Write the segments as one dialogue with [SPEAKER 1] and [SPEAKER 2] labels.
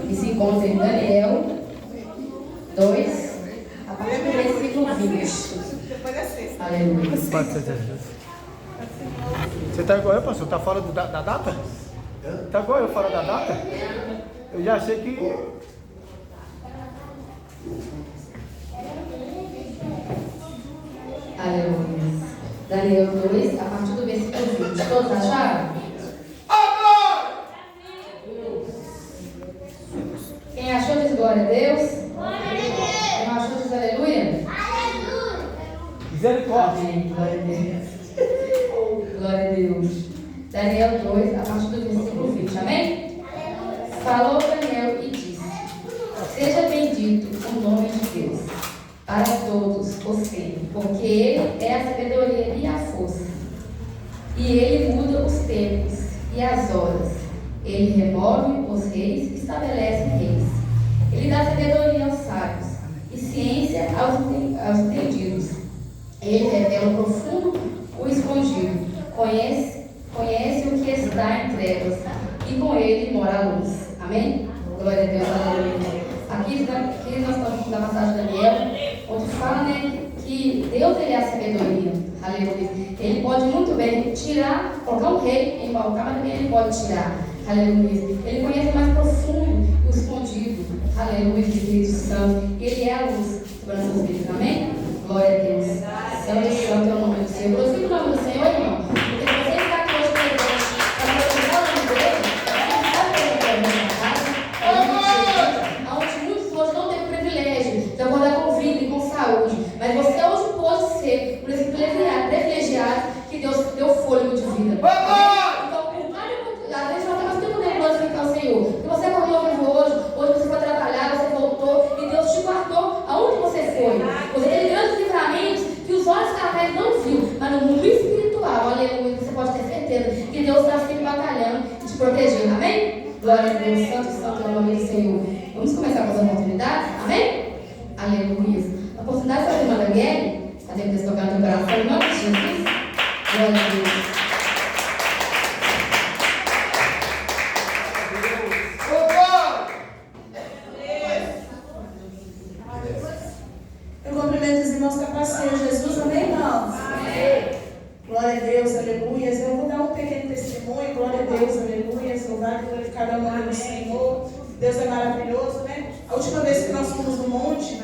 [SPEAKER 1] que se encontra em Daniel 2, a partir do versículo 20. Aleluia.
[SPEAKER 2] Você está igual eu, pastor? Está fora da data? Está igual eu fora da data? Eu já achei que...
[SPEAKER 1] Aleluia. Daniel 2, a partir do versículo 20. Todos acharam? Quem achou diz glória a Deus? Quem não achou diz aleluia?
[SPEAKER 2] Misericórdia.
[SPEAKER 1] Amém. Glória a Deus. Glória a Deus. Daniel 2, a partir do versículo 20. Amém? Falou Daniel e disse: seja bendito o nome de Deus para todos os tempos, porque Ele é a sabedoria e a força. E Ele muda os tempos e as horas. Ele remove os reis e estabelece reis. Ele dá sabedoria aos sábios e ciência aos entendidos. Ele revela o profundo, o escondido. Conhece o que está em trevas, e com ele mora a luz. Amém? Glória a Deus, aleluia. Aqui nós estamos na passagem de Daniel, onde fala, que Deus ele é a sabedoria. Aleluia. Ele pode muito bem tirar, colocar um rei em qualquer, mas também ele pode tirar. Aleluia. Ele conhece o mais profundo e o escondido. Aleluia, Espírito Santo. Ele é a luz sobre as nossas vidas. Amém? Glória a Deus. Santo e santo é o nome do Senhor. Glorifique o nome do Senhor, irmão. Porque se você está aqui hoje para glorificar o nome dele, você está perdendo a casa. Onde muitos hoje não têm o privilégio de acordar com vida e com saúde. Mas você hoje pode ser por esse privilegiado que Deus deu fôlego de vida. Então, às vezes nós temos tempo de glorificar o Senhor. Se você acordou vivo hoje você foi trabalhar, você voltou e Deus te guardou aonde você foi. Você teve grandes livramentos que os olhos carnais não viu, mas no mundo espiritual, aleluia, você pode ter certeza que Deus está sempre batalhando e te protegendo. Amém? Glória a Deus, santo, santo é o nome do Senhor. Vamos começar com as oportunidades? Amém? Aleluia. A oportunidade da irmã Daniele, a Deus tocar no coração, em nome de Jesus. Glória a Deus.
[SPEAKER 3] Eu cumprimento os irmãos que passaram Jesus, amém, irmãos? Amém. Glória a Deus, aleluia. Eu vou dar um pequeno testemunho, glória a Deus, aleluia. Louvado e glorificado é o nome do Senhor. Deus é maravilhoso, né? A última vez que nós fomos no monte,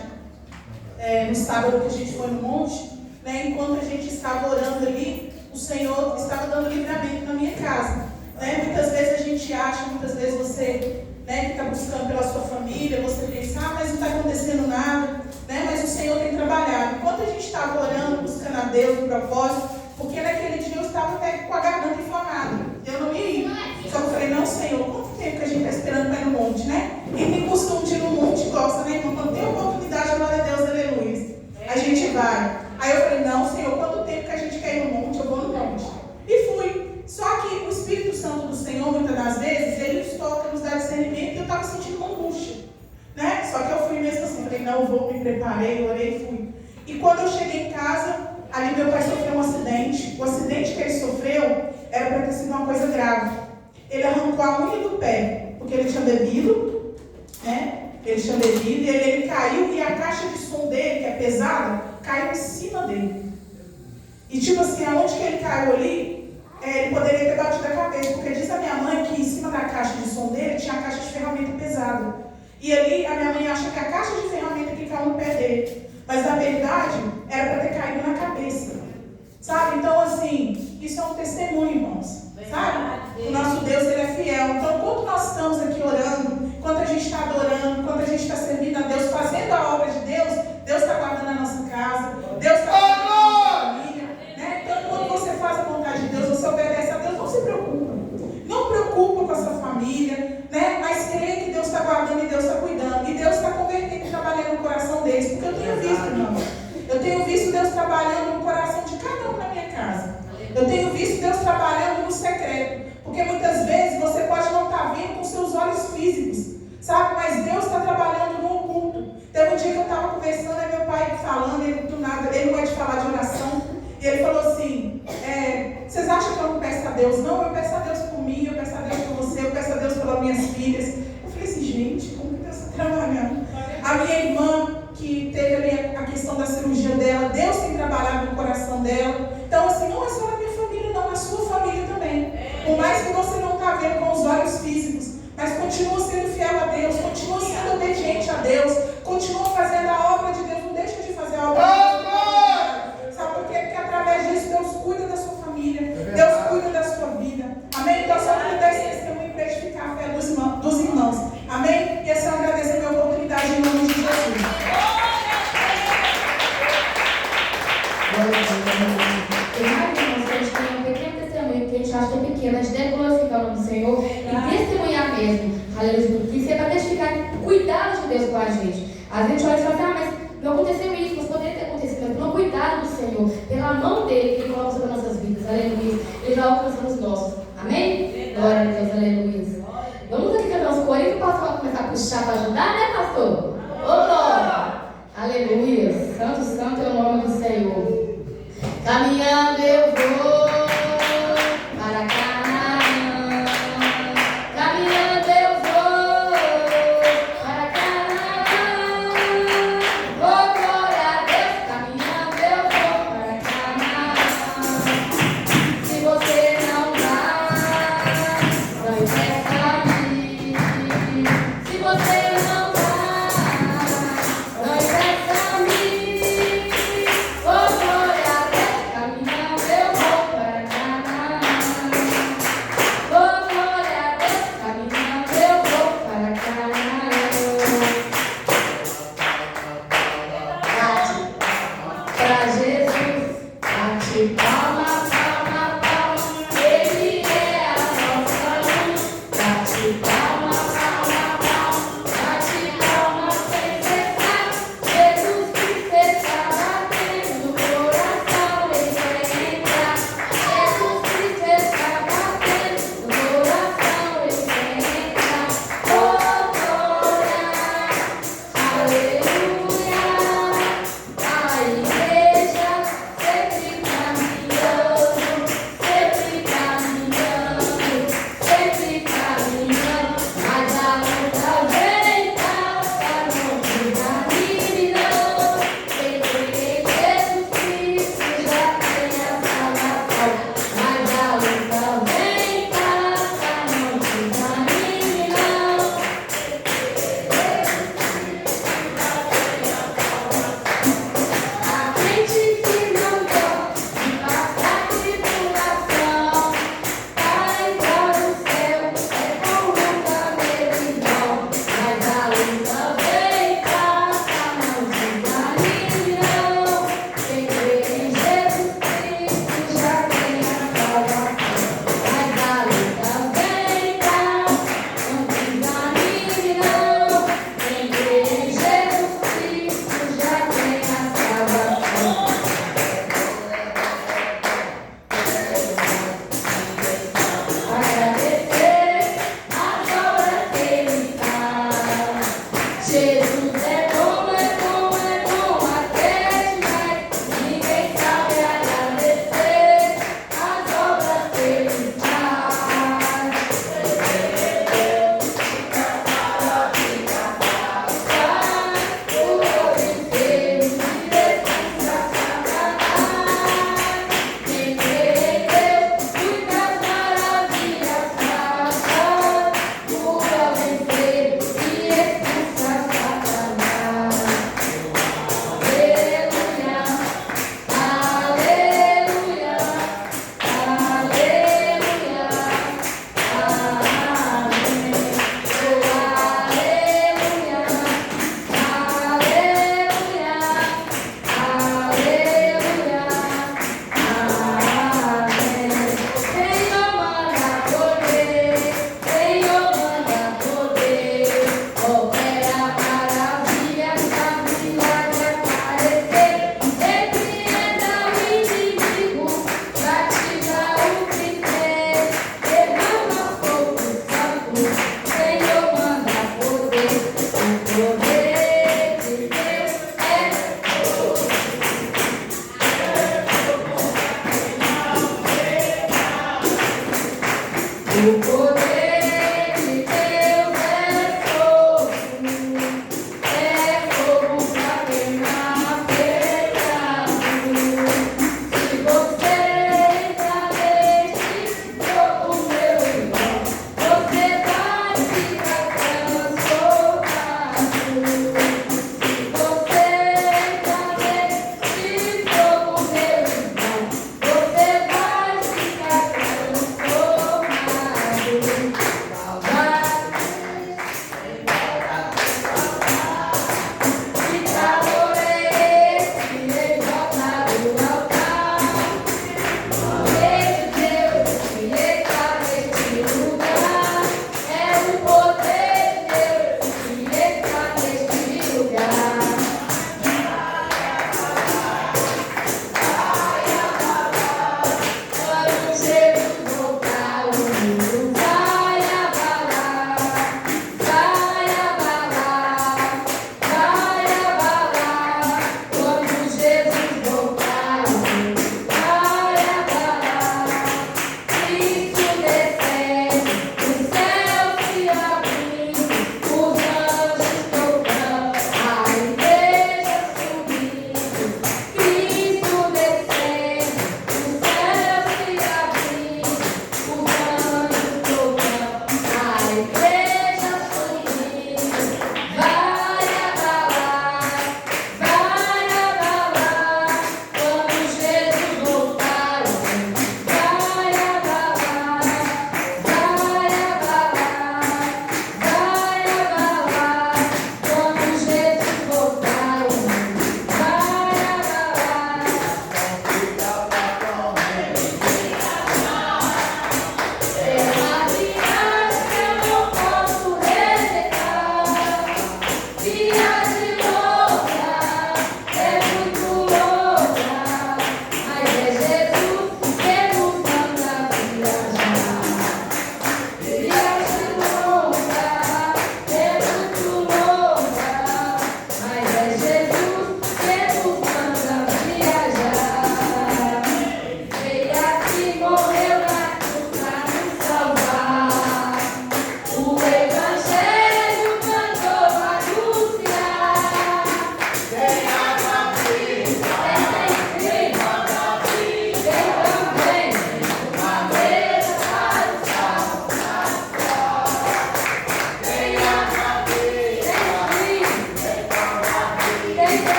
[SPEAKER 3] no sábado que a gente foi no monte, enquanto a gente estava orando ali, o Senhor estava dando livramento na minha casa. Muitas vezes a gente acha, muitas vezes você que está buscando pela sua família, você pensa, mas não está acontecendo nada, mas o Senhor tem trabalhado. Enquanto a gente estava orando, buscando a Deus no propósito, porque naquele dia eu estava até com a garganta inflamada, eu não ia ir. Só que eu falei, não, Senhor, quanto tempo que a gente está esperando para ir no monte, Quem tem costume de ir no monte gosta, irmão? Quando tem oportunidade, glória a Deus, aleluia, a gente vai. Aí eu falei, não, Senhor, quanto tempo que a gente quer ir no monte, eu vou no monte. E fui. Só que o Espírito Santo do Senhor, muitas das vezes, ele nos toca, nos dá discernimento, e eu estava sentindo uma angústia, Só que eu fui mesmo assim, falei, não, eu vou, me preparei, orei e fui. E quando eu cheguei em casa, ali meu pai sofreu um acidente. O acidente que ele sofreu era para ter sido uma coisa grave. Ele arrancou a unha do pé, porque ele tinha bebido, Ele tinha bebido, e ele caiu, e a caixa de som dele, que é pesada, caiu em cima dele. E tipo assim, aonde que ele caiu ali, ele poderia ter batido a cabeça, porque diz a minha mãe que em cima da caixa de som dele tinha a caixa de ferramenta pesada. E ali a minha mãe acha que a caixa de ferramenta que caiu no pé dele. Mas na verdade, era para ter caído na cabeça. Sabe? Então assim, isso é um testemunho, irmãos. Sabe? O nosso Deus, ele é fiel. Então, enquanto nós estamos aqui orando, enquanto a gente está adorando, enquanto a gente está servindo a Deus, fazendo a obra de Deus, Deus está guardando a nossa casa, Deus está guardando a nossa família. Então, quando você faz a vontade de Deus, você obedece a Deus, não se preocupa. Não preocupa com a sua família, mas creia que Deus está guardando e Deus está cuidando. E Deus está convertendo e trabalhando no coração deles. Porque eu tenho visto, irmão. Eu tenho visto Deus trabalhando no coração de cada um na minha casa. Eu tenho visto Deus trabalhando no secreto. Porque muitas vezes você pode não estar vendo com seus olhos físicos, sabe? Mas Deus está trabalhando no oculto. Teve um dia que eu estava conversando, aí meu pai falando, ele do nada, ele não vai te falar de oração. E ele falou assim, vocês acham que eu não peço a Deus? Não, eu peço a Deus por mim, eu peço a Deus por você, eu peço a Deus pelas minhas filhas. Eu falei assim, gente, A minha irmã, que teve ali a questão da cirurgia dela, Deus tem trabalhado no coração dela. Então, assim, não é só na minha família, não, na sua família também. Por mais que você não está vendo com os olhos físicos, mas continua sendo fiel a Deus, continua sendo obediente a Deus, continua fazendo a obra de Deus, não deixa de fazer a obra de Deus. Sabe por quê? Porque através disso Deus cuida da sua família, Deus cuida da sua vida. Amém? Então, só que dar esse testemunho para edificar a fé dos irmãos. Amém? E essa eu agradeço a minha oportunidade em nome de Jesus.
[SPEAKER 1] Irmãos, a gente tem um pequeno testemunho que a gente acha que é pequeno, a gente deve glorificar o nome do Senhor e testemunhar mesmo. Aleluia. Isso é para testificar o cuidado de Deus com a gente. Às vezes a gente olha e fala assim, mas não aconteceu isso, mas poderia ter acontecido, mas pelo cuidado do Senhor, pela mão dele, que ele coloca sobre as nossas vidas. Aleluia. Ele vai alcançando os nossos. Amém? Glória a Deus, aleluia. Vamos aqui cantar os corinhos, o pastor vai começar a puxar para ajudar, né, pastor? Ô, glória! Aleluia! Santo, santo é o nome do Senhor. Caminhando eu vou para Canaã. Caminhando eu vou para Canaã. Oh, glória a Deus! Caminhando eu vou para Canaã. Se você não vai, não empresta a mim. Se você não vai, não empresta a mim. Oh, glória a Deus! Caminhando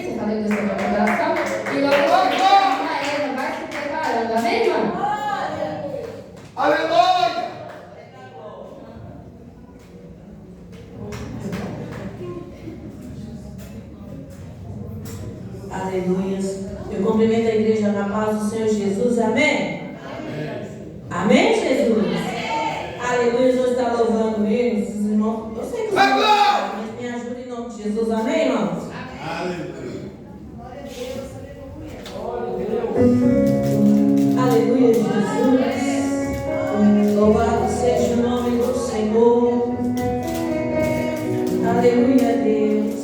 [SPEAKER 1] Você fala Deus no meu coração. E logo a Eva vai se preparando. Amém, irmão?
[SPEAKER 2] Aleluia!
[SPEAKER 3] Aleluia. Eu cumprimento a igreja na paz do Senhor Jesus. Amém? Amém, Jesus? Aleluia. Hoje está louvando ele. Os irmãos, eu sei que os irmãos sabem, mas me ajuda em nome de Jesus. Amém, irmãos? Aleluia, Jesus. Louvado seja o nome do Senhor. Aleluia, Deus.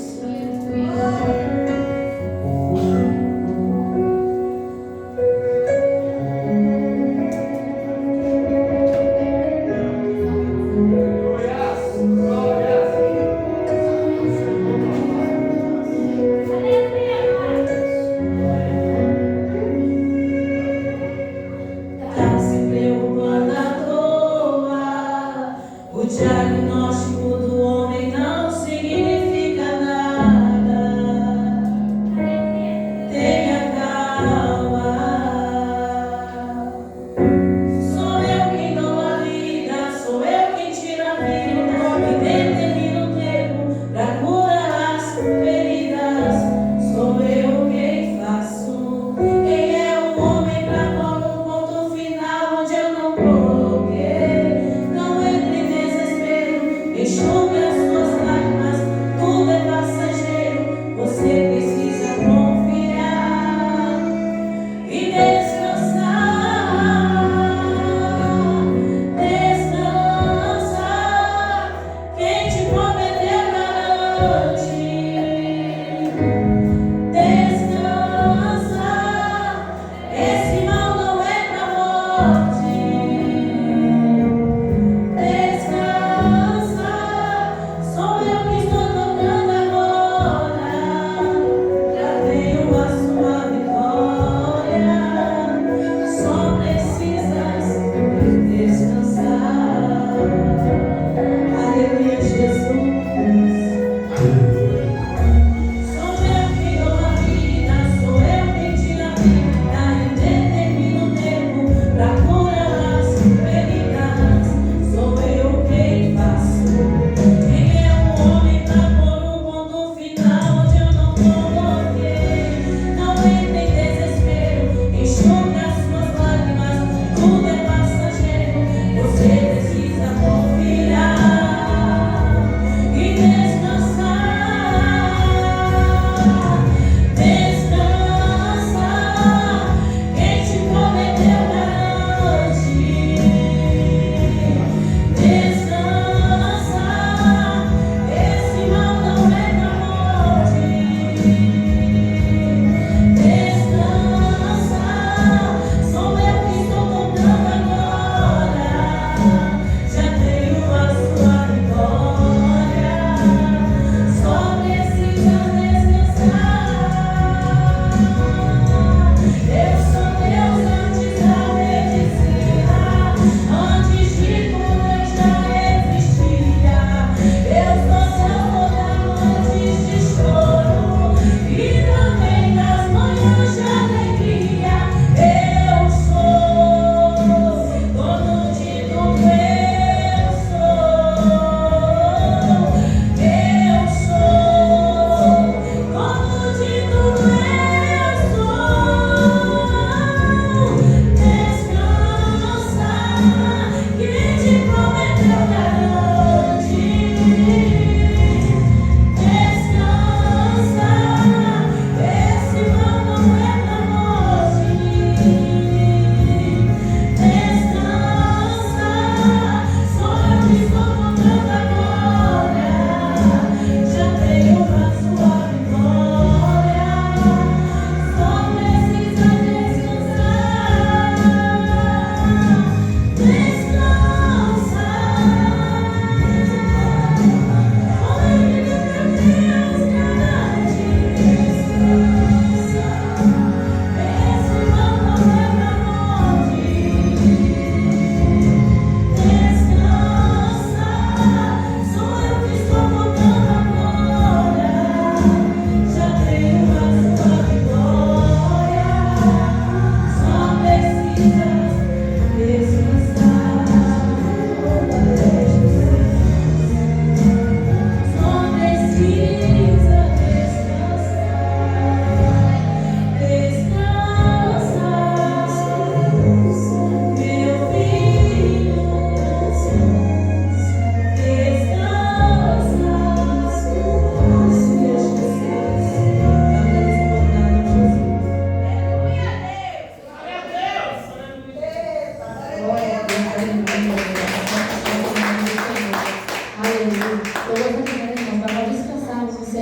[SPEAKER 3] Tá se preocupando à toa. O diagnóstico do homem não significa nada. Tenha calma. Sou eu quem dou a vida, sou eu quem tira a vida e determino o tempo pra curar as feridas. Sou eu quem faço. Quem é o homem pra pôr um ponto final onde eu não coloquei? Não entre em desespero, enxugue as suas lágrimas, tudo é passageiro. Você precisa confiar e descansar. Descansar. Quem te prometeu garante. Descansar. Esse mal não é pra morte. Descansar. Sou eu que estou tocando agora. Já tenho a sua vitória. Só precisas descansar. Aleluia, Jesus.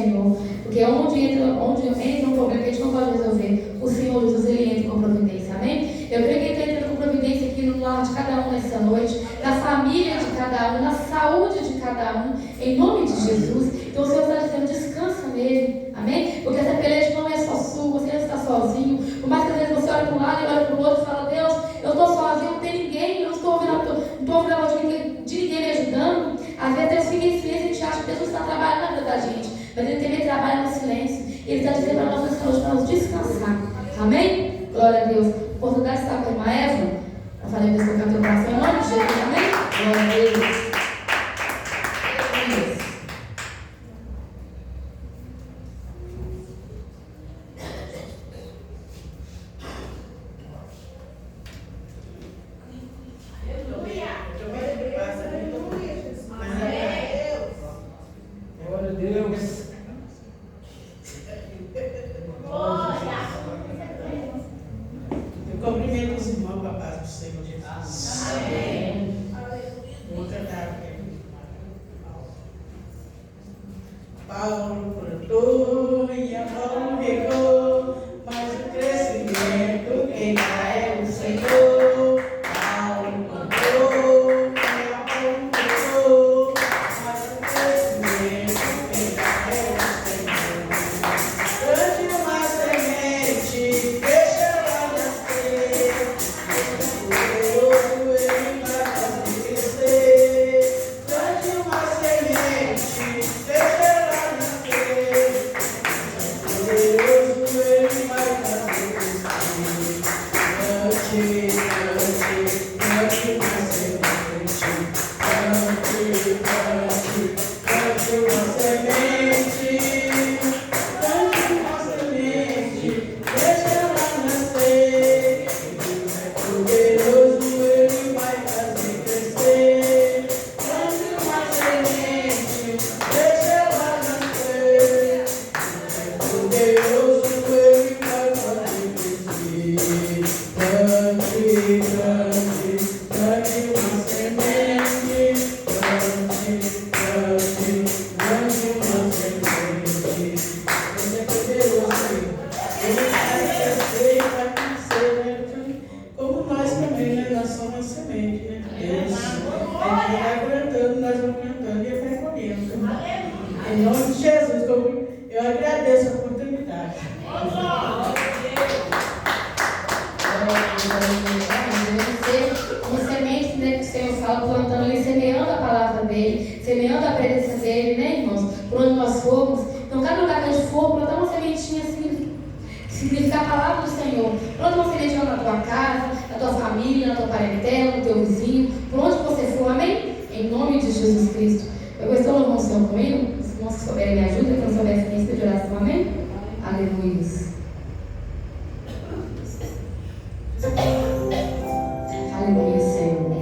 [SPEAKER 1] Senhor. Porque onde entra um problema que a gente não pode resolver, o Senhor Jesus, Ele entra com providência. Amém? Eu creio que Ele está entrando com providência aqui no lar de cada um nessa noite, na família de cada um, na saúde de cada um, em nome de Jesus. Então o Senhor está dizendo, descansa nele. Amém? Porque essa peleja não é só sua, você não está sozinho. Por mais que às vezes você olha para um lado e olha para o outro e fala, Deus, eu estou sozinho, não tem ninguém, eu não estou ouvindo a voz de ninguém me ajudando. Às vezes Deus fica em silêncio e a gente acha que Deus não está trabalhando na vida da gente. Mas Ele também trabalha no silêncio. E Ele está dizendo para nós nessa noite para nós descansar. Amém? Glória a Deus. A oportunidade de estar com a irmã Eva. Eu falei que Deus teu coração em nome de Jesus. Amém? Glória a Deus.
[SPEAKER 4] Paulo plantou e a mão regou, mas o crescimento quem dá é o Senhor. Paulo plantou e a mão regou, mas o crescimento quem dá é o Senhor. Plante uma semente, deixa ela nascer, poderoso Ele vai fazer crescer. Plante uma semente, deixa ela nascer, poderoso Ele vai fazer crescer. Plante, plante, plante uma semente, plante, plante, plante uma semente, plante uma semente, deixa ela nascer, poderoso Ele vai fazer crescer. Plante uma semente, deixa ela nascer, poderoso Ele vai fazer crescer. Plante, plante, plante uma semente, plante, plante, plante uma semente. Ele é poderoso, Ele vai crescer e vai crescer, como nós também, né? Nós somos semente, né? Deus. A gente vai plantando, nós vamos plantando e Ele vai colhendo. Em nome de Jesus, eu agradeço a oportunidade.
[SPEAKER 1] Uma semente, né, que o Senhor fala, plantando ali, semeando a palavra dele, semeando a presença dele, né, irmãos? Por onde nós formos. Então, cada lugar que a gente for, plantar uma sementinha assim, que significa a palavra do Senhor. Planta uma sementinha na tua casa, na tua família, na tua parentela, no teu vizinho, por onde você for, amém? Em nome de Jesus Cristo. Eu gostaria de louvar o Senhor comigo. Os irmãos que souberem me ajuda, que não souberem quem esteja de oração, amém? Aleluia. Aleluia, Senhor.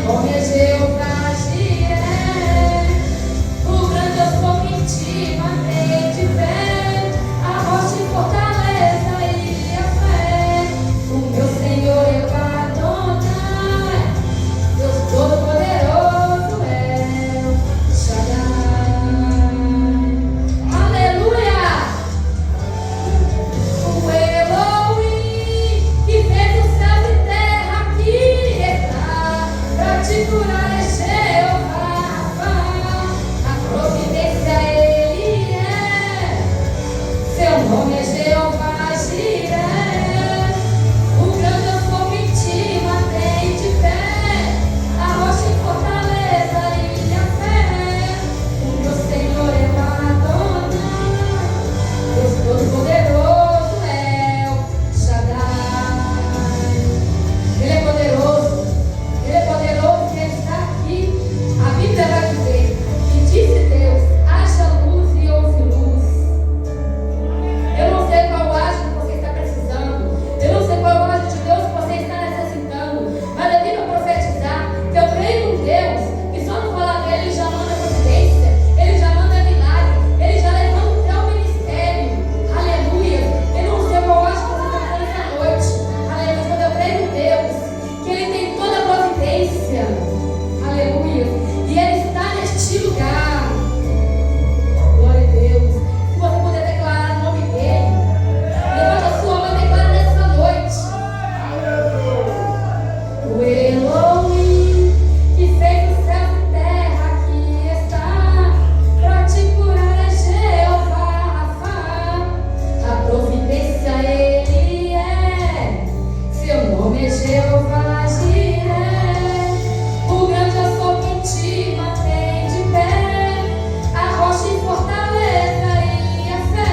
[SPEAKER 1] nome é Jeová Jireh, o grande eu sou que te mantém de pé, a rocha e fortaleza e a fé. O meu Senhor é o Adonai, Deus Todo-Poderoso é o Shaddai. Aleluia! O Elohim que fez o céu e terra aqui está, pra te curar é Jeová Rafa, a providência Ele é, seu nome é Jeová Jireh, o grande eu sou que te mantém de pé, a rocha e fortaleza e a fé. O meu Senhor é o Adonai, Deus Todo-Poderoso é o Shaddai. Ele é poderoso que Ele está aqui. A Bíblia vai dizer que disse Deus, haja luz e houve luz. Eu não sei qual ágio que você está precisando, eu não sei qual ágio de Deus que você está necessitando, mas eu vim para profetizar que eu creio em Deus, que só no falar dele Ele já manda providência, Ele já manda milagre, Ele já levanta o teu ministério. Aleluia! Eu não sei qual ágio que você está nessa noite, aleluia, mas eu creio em Deus, que Ele tem toda a providência, aleluia, e Ele está neste lugar. Glória a Deus. Se você puder declarar o nome dele, levanta a sua mão e declara nessa noite. O Elohim que fez o céu e terra aqui está, pra te curar é Jeová Rafa, a providência Ele é, seu nome é Jeová Jireh, o grande eu sou que te mantém de pé, a rocha e fortaleza e a fé.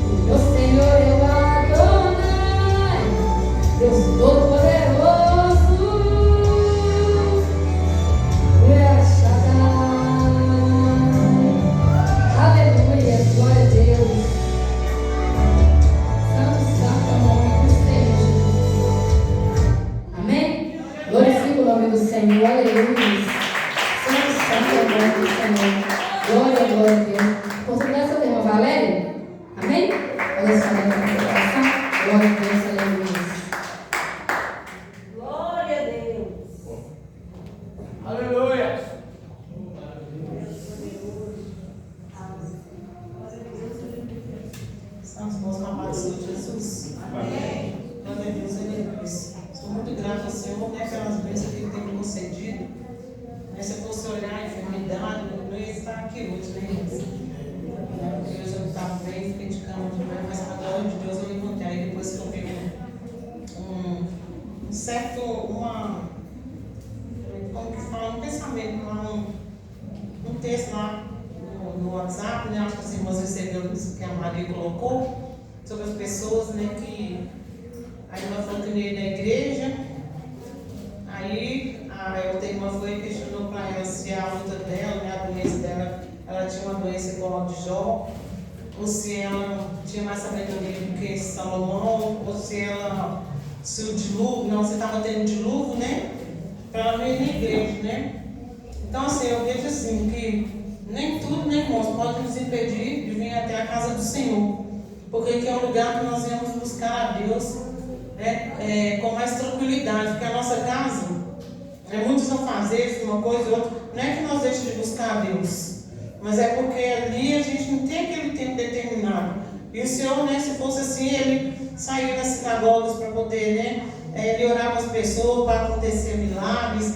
[SPEAKER 1] O meu Senhor é o Adonai, Deus Todo-Poderoso é o Shaddai. Aleluia, glória a Deus. Santo, santo é o nome do Senhor. Amém? Glorifica o nome do Senhor, aleluia. Santo, santo é o nome do Senhor. Glória, glória a Deus. Considera seu irmão Valéria? Amém? Olha só, glória a Deus, aleluia.
[SPEAKER 3] Glória a Deus.
[SPEAKER 2] Aleluia.
[SPEAKER 3] Estamos bons com a paz do Senhor Jesus. Amém. Glória a Deus, aleluia. Estou muito grato ao Senhor, né, pelas bênçãos que Ele tem me concedido. Mas se eu fosse olhar a enfermidade, eu não ia estar aqui hoje, né, irmãos? Porque hoje eu não estava bem, fiquei de cama demais, mas com a glória de Deus eu levantei. Aí depois que eu vi um certo, como que fala, um pensamento lá, um texto lá no WhatsApp, né? Acho que as irmãs receberam isso que a Maria colocou, sobre as pessoas, né, que a irmã falou que veio da igreja, aí a outra irmã foi e questionou para ela se a luta dela, né, a doença dela, ela tinha uma doença igual a de Jó, ou se ela tinha mais sabedoria do que Salomão, ou se o dilúvio, não, você estava tendo dilúvio, né? Para ela vir na igreja, né? Então, assim, eu vejo assim, que nem tudo, nem irmãos, pode nos impedir de vir até a casa do Senhor. Porque aqui é um lugar que nós viemos buscar a Deus, né, com mais tranquilidade. Porque a nossa casa, muitos vão fazer uma coisa ou outra, não é que nós deixemos de buscar a Deus, mas é porque ali a gente não tem aquele tempo determinado. E o Senhor, né, se fosse assim, Ele saía das sinagogas para poder, né, Ele orar com as pessoas para acontecer milagres.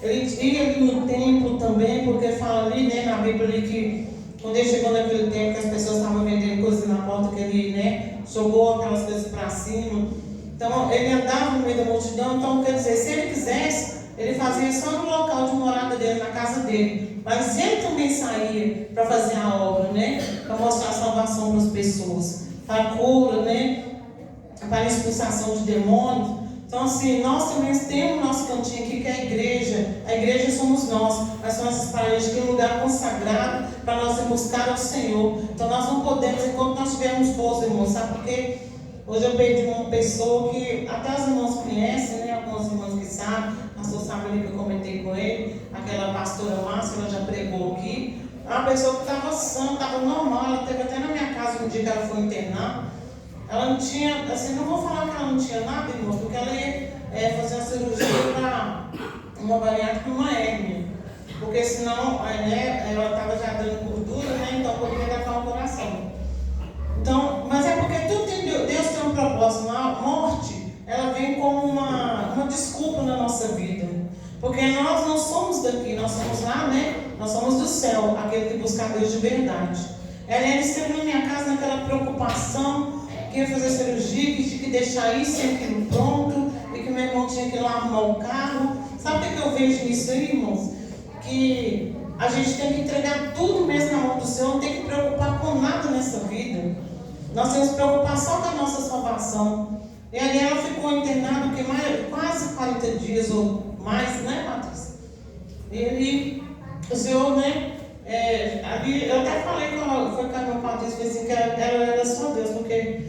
[SPEAKER 3] Ele ia ali no templo também, porque fala ali, né, na Bíblia ali que quando Ele chegou naquele tempo que as pessoas estavam vendendo coisas na porta, que Ele, né, jogou aquelas coisas para cima. Então Ele andava no meio da multidão. Então, quer dizer, se Ele quisesse, Ele fazia só no local de morada dele, na casa dele. Mas Ele também saía para fazer a obra, né, para mostrar a salvação para as pessoas, para a cura, né, para a expulsação de demônios. Então, assim, nós também temos nosso cantinho aqui, que é a igreja. A igreja somos nós, mas são essas paredes que é um lugar consagrado para nós ir buscar ao Senhor. Então, nós não podemos, enquanto nós estivermos boas, irmãos, sabe por quê? Hoje eu perdi uma pessoa que até os irmãos conhecem, né? Alguns irmãos que sabem, o pastor sabe ali que eu comentei com ele, aquela pastora Márcia, ela já pregou aqui. Uma pessoa que estava sã, estava normal, ela teve até na minha casa um dia que ela foi internar. Ela não tinha, assim, não vou falar que ela não tinha nada, irmão, porque ela ia fazer uma cirurgia para uma bariátrica e uma hérnia. Porque senão, ela estava já dando gordura, né? Então poderia levar o coração. Então, mas é porque tudo tem, Deus tem um propósito. A morte, ela vem como uma desculpa na nossa vida. Porque nós não somos daqui, nós somos lá, né? Nós somos do céu, aquele que busca a Deus de verdade. Ela esteve na minha casa naquela preocupação, que ia fazer cirurgia, que tinha que deixar isso e aquilo pronto, e que meu irmão tinha que ir lá arrumar o carro. Sabe o que eu vejo nisso aí, irmãos? Que a gente tem que entregar tudo mesmo na mão do Senhor, não tem que preocupar com nada nessa vida. Nós temos que preocupar só com a nossa salvação. E ali ela ficou internada quase 40 dias ou mais, né, Patrícia? E o Senhor, né? Ali, eu até falei que foi com a minha Patrícia, assim, que ela era só Deus, porque,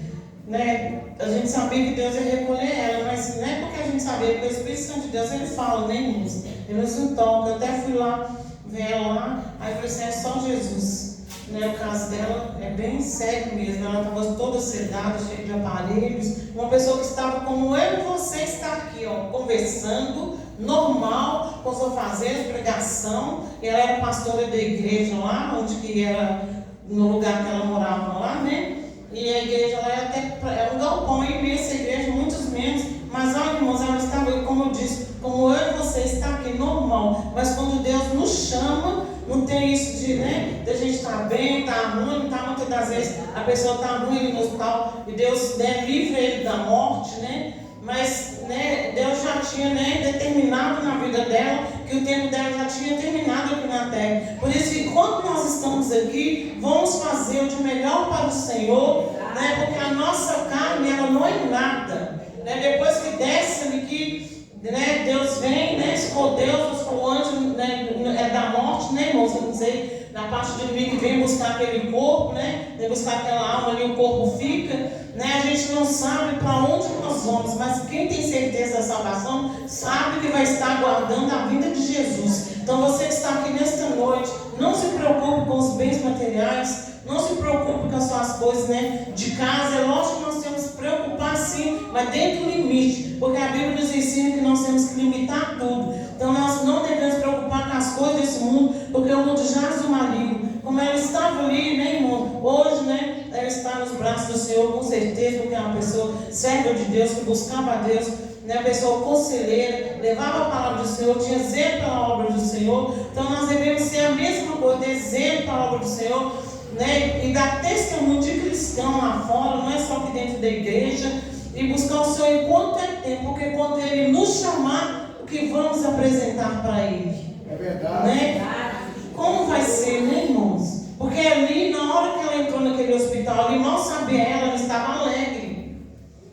[SPEAKER 3] né, a gente sabia que Deus ia recolher ela, mas não é porque a gente sabia, porque o Espírito Santo de Deus, ele fala, né, irmãos? Ele nos toca. Eu até fui lá ver ela lá, aí eu falei assim, é só Jesus. Né, o caso dela é bem sério mesmo, ela estava toda sedada, cheia de aparelhos, uma pessoa que estava como eu e você está aqui, ó, conversando, normal, com os afazeres, pregação, e ela era pastora da igreja lá, onde que era, no lugar que ela morava lá, né, e a igreja lá era um galpão imenso, a igreja, muitos membros, mas olha, irmãos, ela estava, como eu disse, como eu e você está aqui, normal, mas quando Deus nos chama, não tem isso de, né, de a gente estar bem, estar ruim, tá, muitas das vezes a pessoa está ruim no hospital e Deus, né, livra ele da morte, né, mas, né, Deus já tinha, né, determinado na vida dela que o tempo dela já tinha terminado aqui na terra. Por isso que quando nós estamos aqui, vamos fazer o de melhor para o Senhor, né, porque a nossa carne, ela não é nada, né, depois que desce ali que, né, Deus vem, né, se for Deus, se for o anjo, né, é da morte, né, irmãos, eu não sei, na parte do inimigo que vem buscar aquele corpo, né, vem buscar aquela alma ali, o corpo fica, né, a gente não sabe para onde nós vamos, mas quem tem certeza da salvação, sabe que vai estar aguardando a vinda de Jesus. Então você que está aqui nesta noite, não se preocupe com os bens materiais, não se preocupe com as suas coisas, né, de casa. É lógico que nós temos que preocupar sim, mas dentro do limite, porque a Bíblia nos ensina que nós temos que limitar tudo. Então nós não devemos preocupar com as coisas desse mundo, porque o mundo jaz do maligno. Como ela estava ali, né, irmão? Hoje, né, ela está nos braços do Senhor, com certeza, porque é uma pessoa serva de Deus, que buscava a Deus, né, uma pessoa conselheira, levava a palavra do Senhor, tinha zelo pela obra do Senhor. Então nós devemos ser a mesma coisa, ter zelo pela obra do Senhor, né, e dar testemunho de cristão lá fora, não é só aqui dentro da igreja, e buscar o Senhor enquanto é tempo, porque quando Ele nos chamar, o que vamos apresentar para Ele?
[SPEAKER 2] É verdade.
[SPEAKER 3] Né? Como vai ser, né, irmãos? Porque ali, na hora que ela entrou naquele hospital, ali, mal sabia ela estava alegre.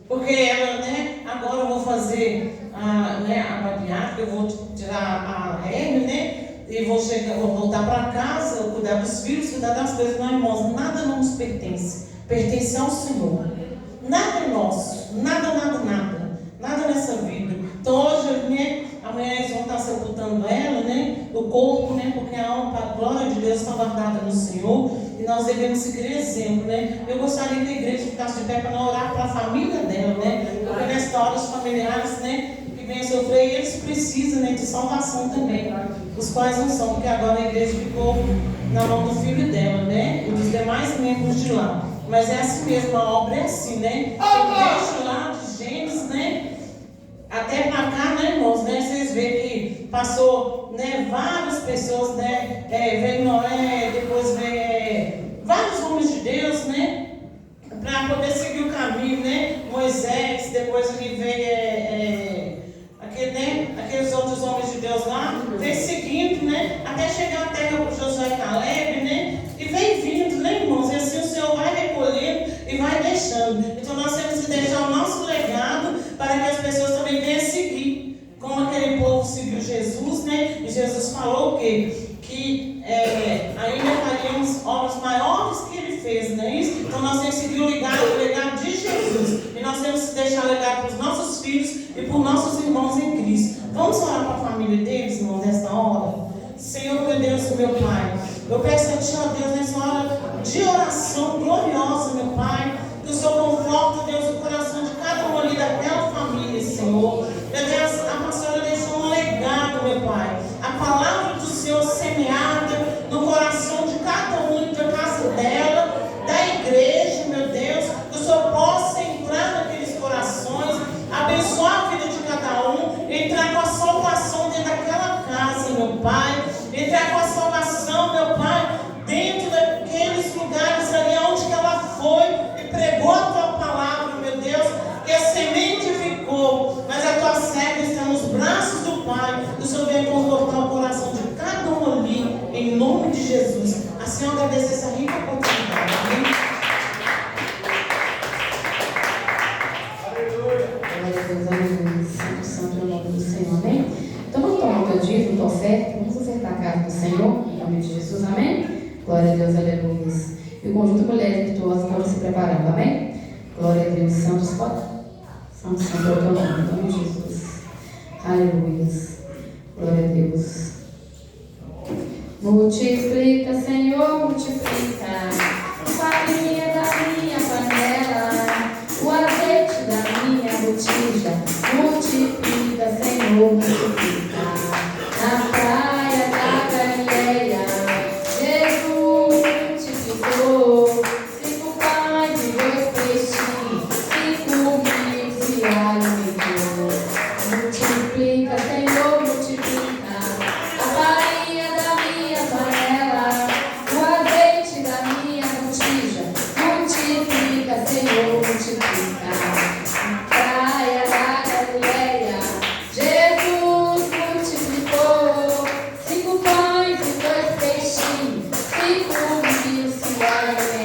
[SPEAKER 3] Porque ela, né, agora eu vou fazer a bariátrica, eu vou tirar a hérnia, né? E vou voltar para casa, cuidar dos filhos, cuidar das coisas. Não, irmãos, nada não nos pertence. Pertence ao Senhor. Nada é nosso. Nada nessa vida. Então hoje, né, amanhã eles vão estar sepultando ela, né? O corpo, né? Porque a alma, para a glória de Deus, está guardada no Senhor. E nós devemos seguir exemplo, né? Eu gostaria que a igreja ficasse de pé para orar para a família dela, né? Porque nesta hora os familiares, né, que vêm sofrer, eles precisam, né, de salvação também, os quais não são, porque agora a igreja ficou na mão do filho dela, né? E dos demais membros de lá. Mas é assim mesmo, a obra é assim, né? Desde lá de Gênesis, né? Até para cá, né, irmãos, né? Vocês veem que passou, né, várias pessoas, né? Veio Noé, depois veio vários homens de Deus, né? Para poder seguir o caminho, né? Moisés, depois ali veio aqueles outros homens de Deus lá, veio seguindo, né? Até chegar à terra para Josué e Caleb, né? E vem vindo, né, irmãos? E assim o Senhor vai recolhendo e vai deixando. Então nós temos que deixar o nosso legado para que as pessoas também venham seguir. Como aquele povo seguiu Jesus, né? E Jesus falou o quê? Que ainda faríamos obras maiores que Ele fez, não é isso? Então nós temos que seguir o legado de Jesus. E nós temos que deixar legado para os nossos filhos e para os nossos irmãos em Cristo. Vamos orar para a família deles, irmão, nesta hora? Senhor, meu Deus, meu Pai, eu peço a Ti, ó Deus, nessa hora de oração gloriosa, meu Pai, que o Senhor conforta, Deus, o coração de cada um ali daquela família, Senhor. Meu Deus, a pastora deixou um legado, meu Pai. A palavra do Senhor semeada no coração de cada um, da casa dela, da igreja, meu Deus, que o Senhor possa entrar naqueles corações, abençoar a vida de cada um, entrar com a salvação dentro daquela casa, meu Pai, entrar com a salvação, meu Pai, dentro daqueles lugares ali onde que ela foi e pregou a Tua palavra, meu Deus, que a semente ficou, mas a Tua serva está nos braços do Pai, que o Senhor venha confortar o coração de cada um ali, em nome de Jesus. Assim eu agradeço essa rica oportunidade. Amém?
[SPEAKER 1] Glória a Deus, aleluia. Santo, santo é o nome do Senhor, amém? Então vamos tomar o teu dízimo, tua oferta, vamos ofertar a casa do Senhor, em nome de Jesus, amém? Glória a Deus, aleluia. E o conjunto de mulheres virtuosas pode se preparando, amém? Glória a Deus, santos, pode? Santo, santo é o teu nome, em nome de Jesus. Aleluia. Glória a Deus. Multiplica, Senhor, multiplica a farinha da minha panela, o azeite da minha botija. Multiplica, Senhor, multiplica. Na praia da Galileia, Jesus multiplicou 5 pães e 2 peixinhos, 5.000 se alimentou. Multiplica, Senhor, multiplica a farinha da minha panela, o azeite da minha botija. Multiplica, Senhor, multiplica. Na praia da Galileia, Jesus multiplicou 5 pães e 2 peixinhos, 5.000 se alimentou.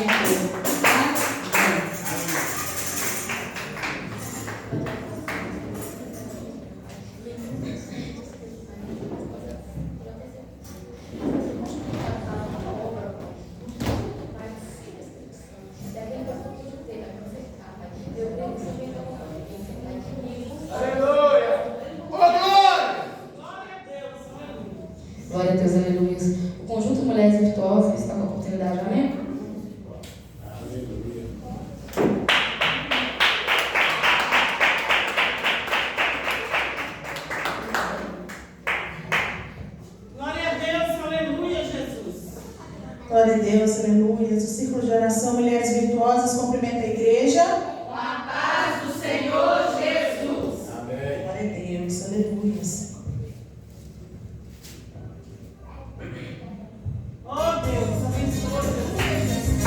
[SPEAKER 1] Glória a Deus, aleluia. O conjunto de mulheres virtuosas está com a oportunidade, amém?
[SPEAKER 3] Glória a Deus, aleluia, Jesus.
[SPEAKER 5] Glória a Deus, aleluia. O círculo de oração, mulheres virtuosas, cumprimenta a igreja.
[SPEAKER 6] Com a paz do Senhor Jesus.
[SPEAKER 5] Glória a Deus, aleluia.
[SPEAKER 3] Oh Deus, abençoa, Jesus.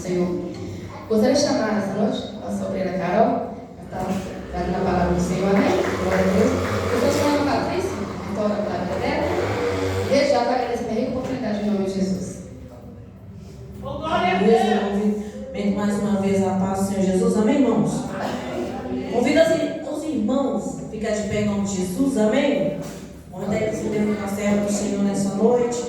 [SPEAKER 1] Senhor. Gostaria de chamar essa noite a sobrinha Carol, que está dando a palavra do Senhor, amém? Glória a Deus. Eu estou chamando a Patrícia, que toca pela vida dela. Desde já, para agradecer a rica oportunidade em nome de Jesus.
[SPEAKER 6] Glória a Deus.
[SPEAKER 7] Bem, mais uma vez a paz do Senhor Jesus, amém, irmãos? Convido os irmãos a ficar de pé em nome de Jesus, amém? Vamos até Deus na serva do Senhor nessa noite.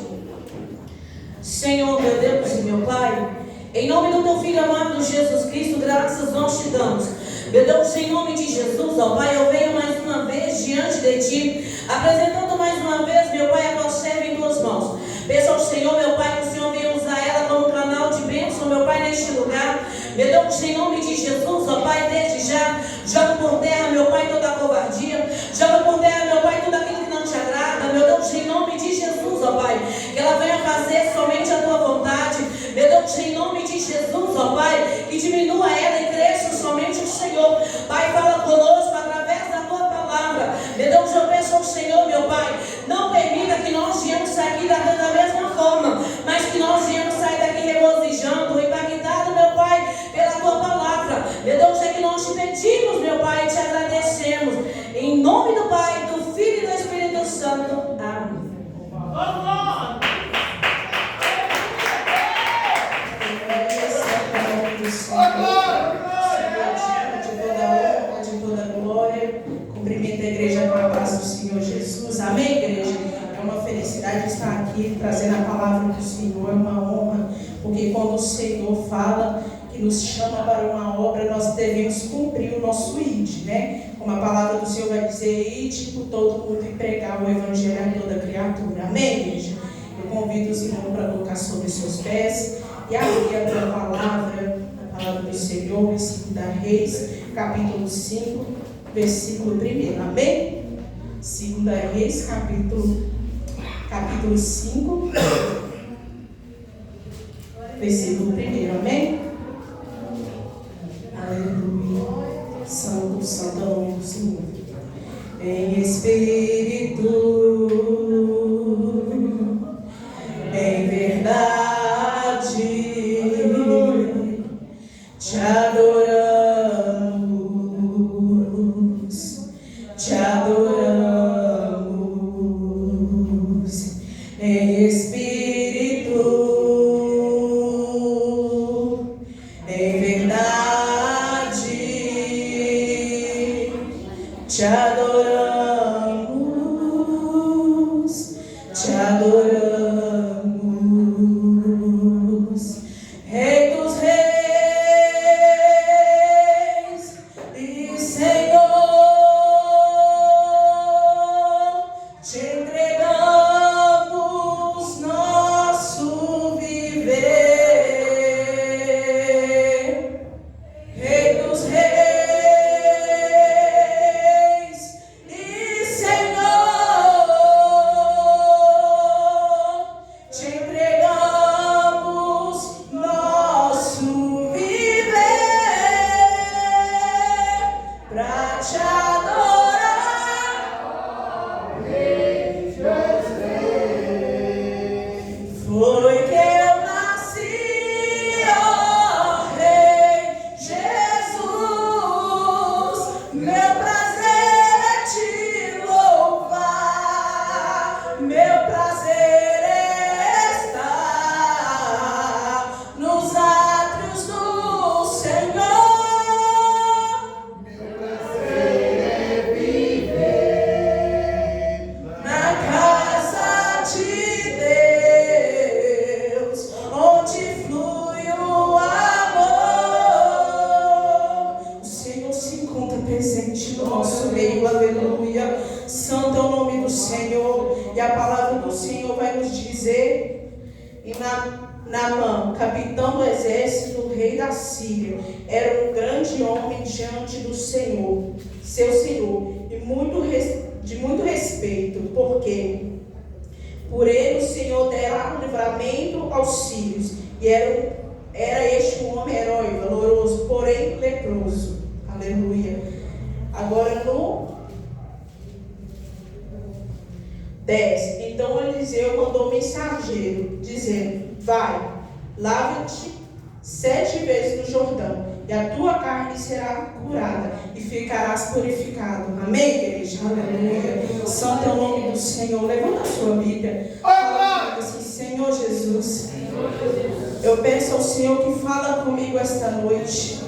[SPEAKER 7] Senhor, meu Deus e meu Pai, em nome do teu Filho amado Jesus Cristo, graças nós te damos. Meu Deus, em nome de Jesus, ó Pai, eu venho mais uma vez diante de Ti, apresentando mais uma vez, meu Pai, a tua serva em tuas mãos. Peço ao Senhor, meu Pai, que o Senhor venha usar ela como canal de bênção, meu Pai, neste lugar. Meu Deus, em nome de Jesus, ó Pai, desde já, joga por terra, meu Pai, toda a covardia, joga por terra, meu Pai, tudo aquilo que não te agrada. Meu Deus, em nome de Jesus, ó Pai, que ela venha fazer somente a tua vontade. Meu Deus, em nome de Jesus, ó Pai, que diminua ela e cresça somente o Senhor. Pai, fala conosco através da tua palavra. Meu Deus, eu peço ao Senhor, meu Pai, não permita que nós viemos sair da mesma forma, mas que nós viemos sair daqui regozijando, impactado, meu Pai, pela tua palavra. Meu Deus, é que nós te pedimos, meu Pai, e te agradecemos. Em nome do Pai, do Filho e do Espírito Santo. Amém.
[SPEAKER 5] De toda glória, cumprimento a igreja com a paz do Senhor Jesus, amém, igreja? É uma felicidade estar aqui trazendo a palavra do Senhor, é uma honra, porque quando o Senhor fala que nos chama para uma obra, nós devemos cumprir o nosso id, né? Como a palavra do Senhor vai dizer, id por todo mundo e pregar o evangelho a toda criatura, amém, igreja? Eu convido os irmãos para colocar sobre os seus pés e abrir a tua palavra, a palavra do Senhor, em 2 Reis, capítulo 5, versículo 1, amém? 2 Reis, capítulo 5, versículo 1, amém? Aleluia. Santo, santo é o nome do Senhor. Em espírito, em verdade, te adoramos, te adoramos. Em espírito, em verdade, te adoramos, te adoramos. Rei dos reis e Senhor, te entregamos nosso viver. Rei dos reis e Senhor, te entregamos nosso viver pra te adorar. Foi que eu nasci, ó Rei Jesus. Meu prazer é te louvar, meu prazer é estar nos átrios do Senhor. Meu prazer é viver na casa de Deus, onde flui o amor. O Senhor se encontra presente no nosso meio, aleluia. Santo é o nome do Senhor. E a palavra do Senhor vai nos dizer, e Naamã, capitão do exército, rei da Síria, era um grande homem diante do Senhor, seu Senhor, e de muito respeito, porque por ele o Senhor dera um livramento aos sírios, e era este um homem herói, valoroso, porém leproso. Aleluia. Agora no 10. Então Eliseu mandou mensageiro, dizendo: vai, lava-te 7 vezes no Jordão, e a tua carne será curada, e ficarás purificado. Amém, igreja? Aleluia. Santo é o nome do Senhor. Levanta a sua Bíblia. Fala assim, Senhor Jesus, eu peço ao Senhor que fala comigo esta noite.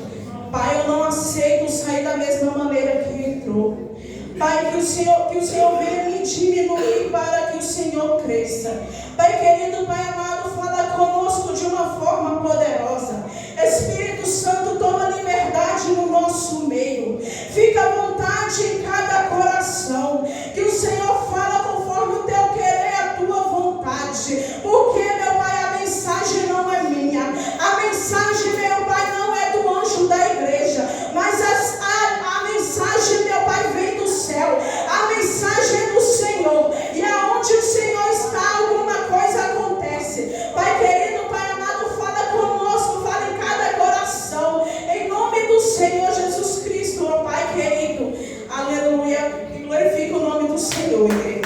[SPEAKER 5] Pai, eu não aceito sair da mesma maneira que entrou. Pai, que o Senhor venha me diminuir para que o Senhor cresça. Pai querido, Pai amado, fala conosco de uma forma poderosa. Espírito Santo, toma liberdade no nosso meio. Fica à vontade em cada coração. Que o Senhor fala conforme o teu querer, a tua vontade. Porque, meu Pai, a mensagem não é minha. A mensagem, meu Pai, não é do anjo da igreja. Mas a mensagem, meu Pai, vem do céu. A mensagem é do Senhor. E aonde o Senhor está, alguma coisa acontece. Pai querido, Pai amado, fala conosco, fala em cada coração. Em nome do Senhor Jesus Cristo, ó Pai querido. Aleluia. E glorifica o nome do Senhor, igreja.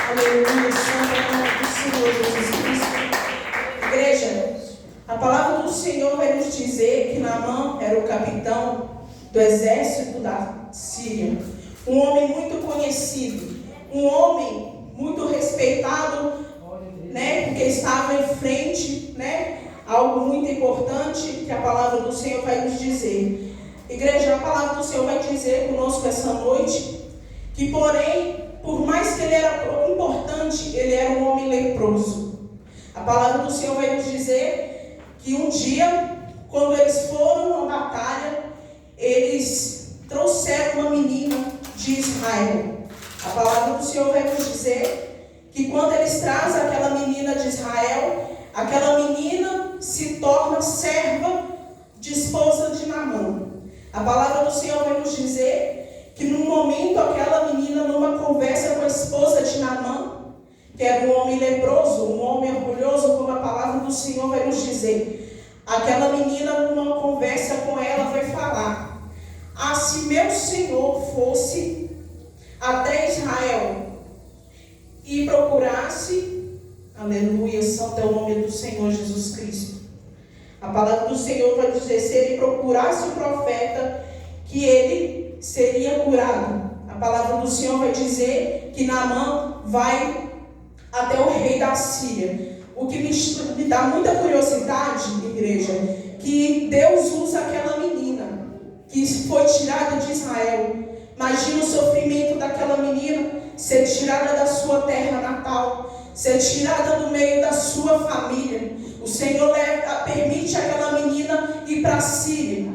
[SPEAKER 5] Aleluia. Santo é o nome do Senhor Jesus Cristo. Igreja, a palavra do Senhor vai nos dizer que Naamã era o capitão do exército da Síria. Um homem muito conhecido. Um homem muito respeitado, né? Porque estava em frente, né? Algo muito importante que a palavra do Senhor vai nos dizer. Igreja, a palavra do Senhor vai dizer conosco essa noite que, porém, por mais que ele era importante, ele era um homem leproso. A palavra do Senhor vai nos dizer que um dia, quando eles foram à batalha, eles trouxeram uma menina de Israel. A palavra do Senhor vai nos dizer que quando eles trazem aquela menina de Israel, aquela menina se torna serva de esposa de Naamã. A palavra do Senhor vai nos dizer que num momento aquela menina, numa conversa com a esposa de Naamã, que era um homem leproso, um homem orgulhoso, como a palavra do Senhor vai nos dizer, aquela menina, numa conversa com ela, vai falar: ah, se meu Senhor fosse até Israel e procurasse, aleluia, santo é o nome do Senhor Jesus Cristo. A palavra do Senhor vai dizer, se ele procurasse o profeta, que ele seria curado. A palavra do Senhor vai dizer que Naamã vai até o rei da Síria. O que me dá muita curiosidade, igreja, que Deus usa aquela menina que foi tirada de Israel. Imagina o sofrimento daquela menina ser tirada da sua terra natal, ser tirada do meio da sua família. O Senhor permite aquela menina ir para a Síria.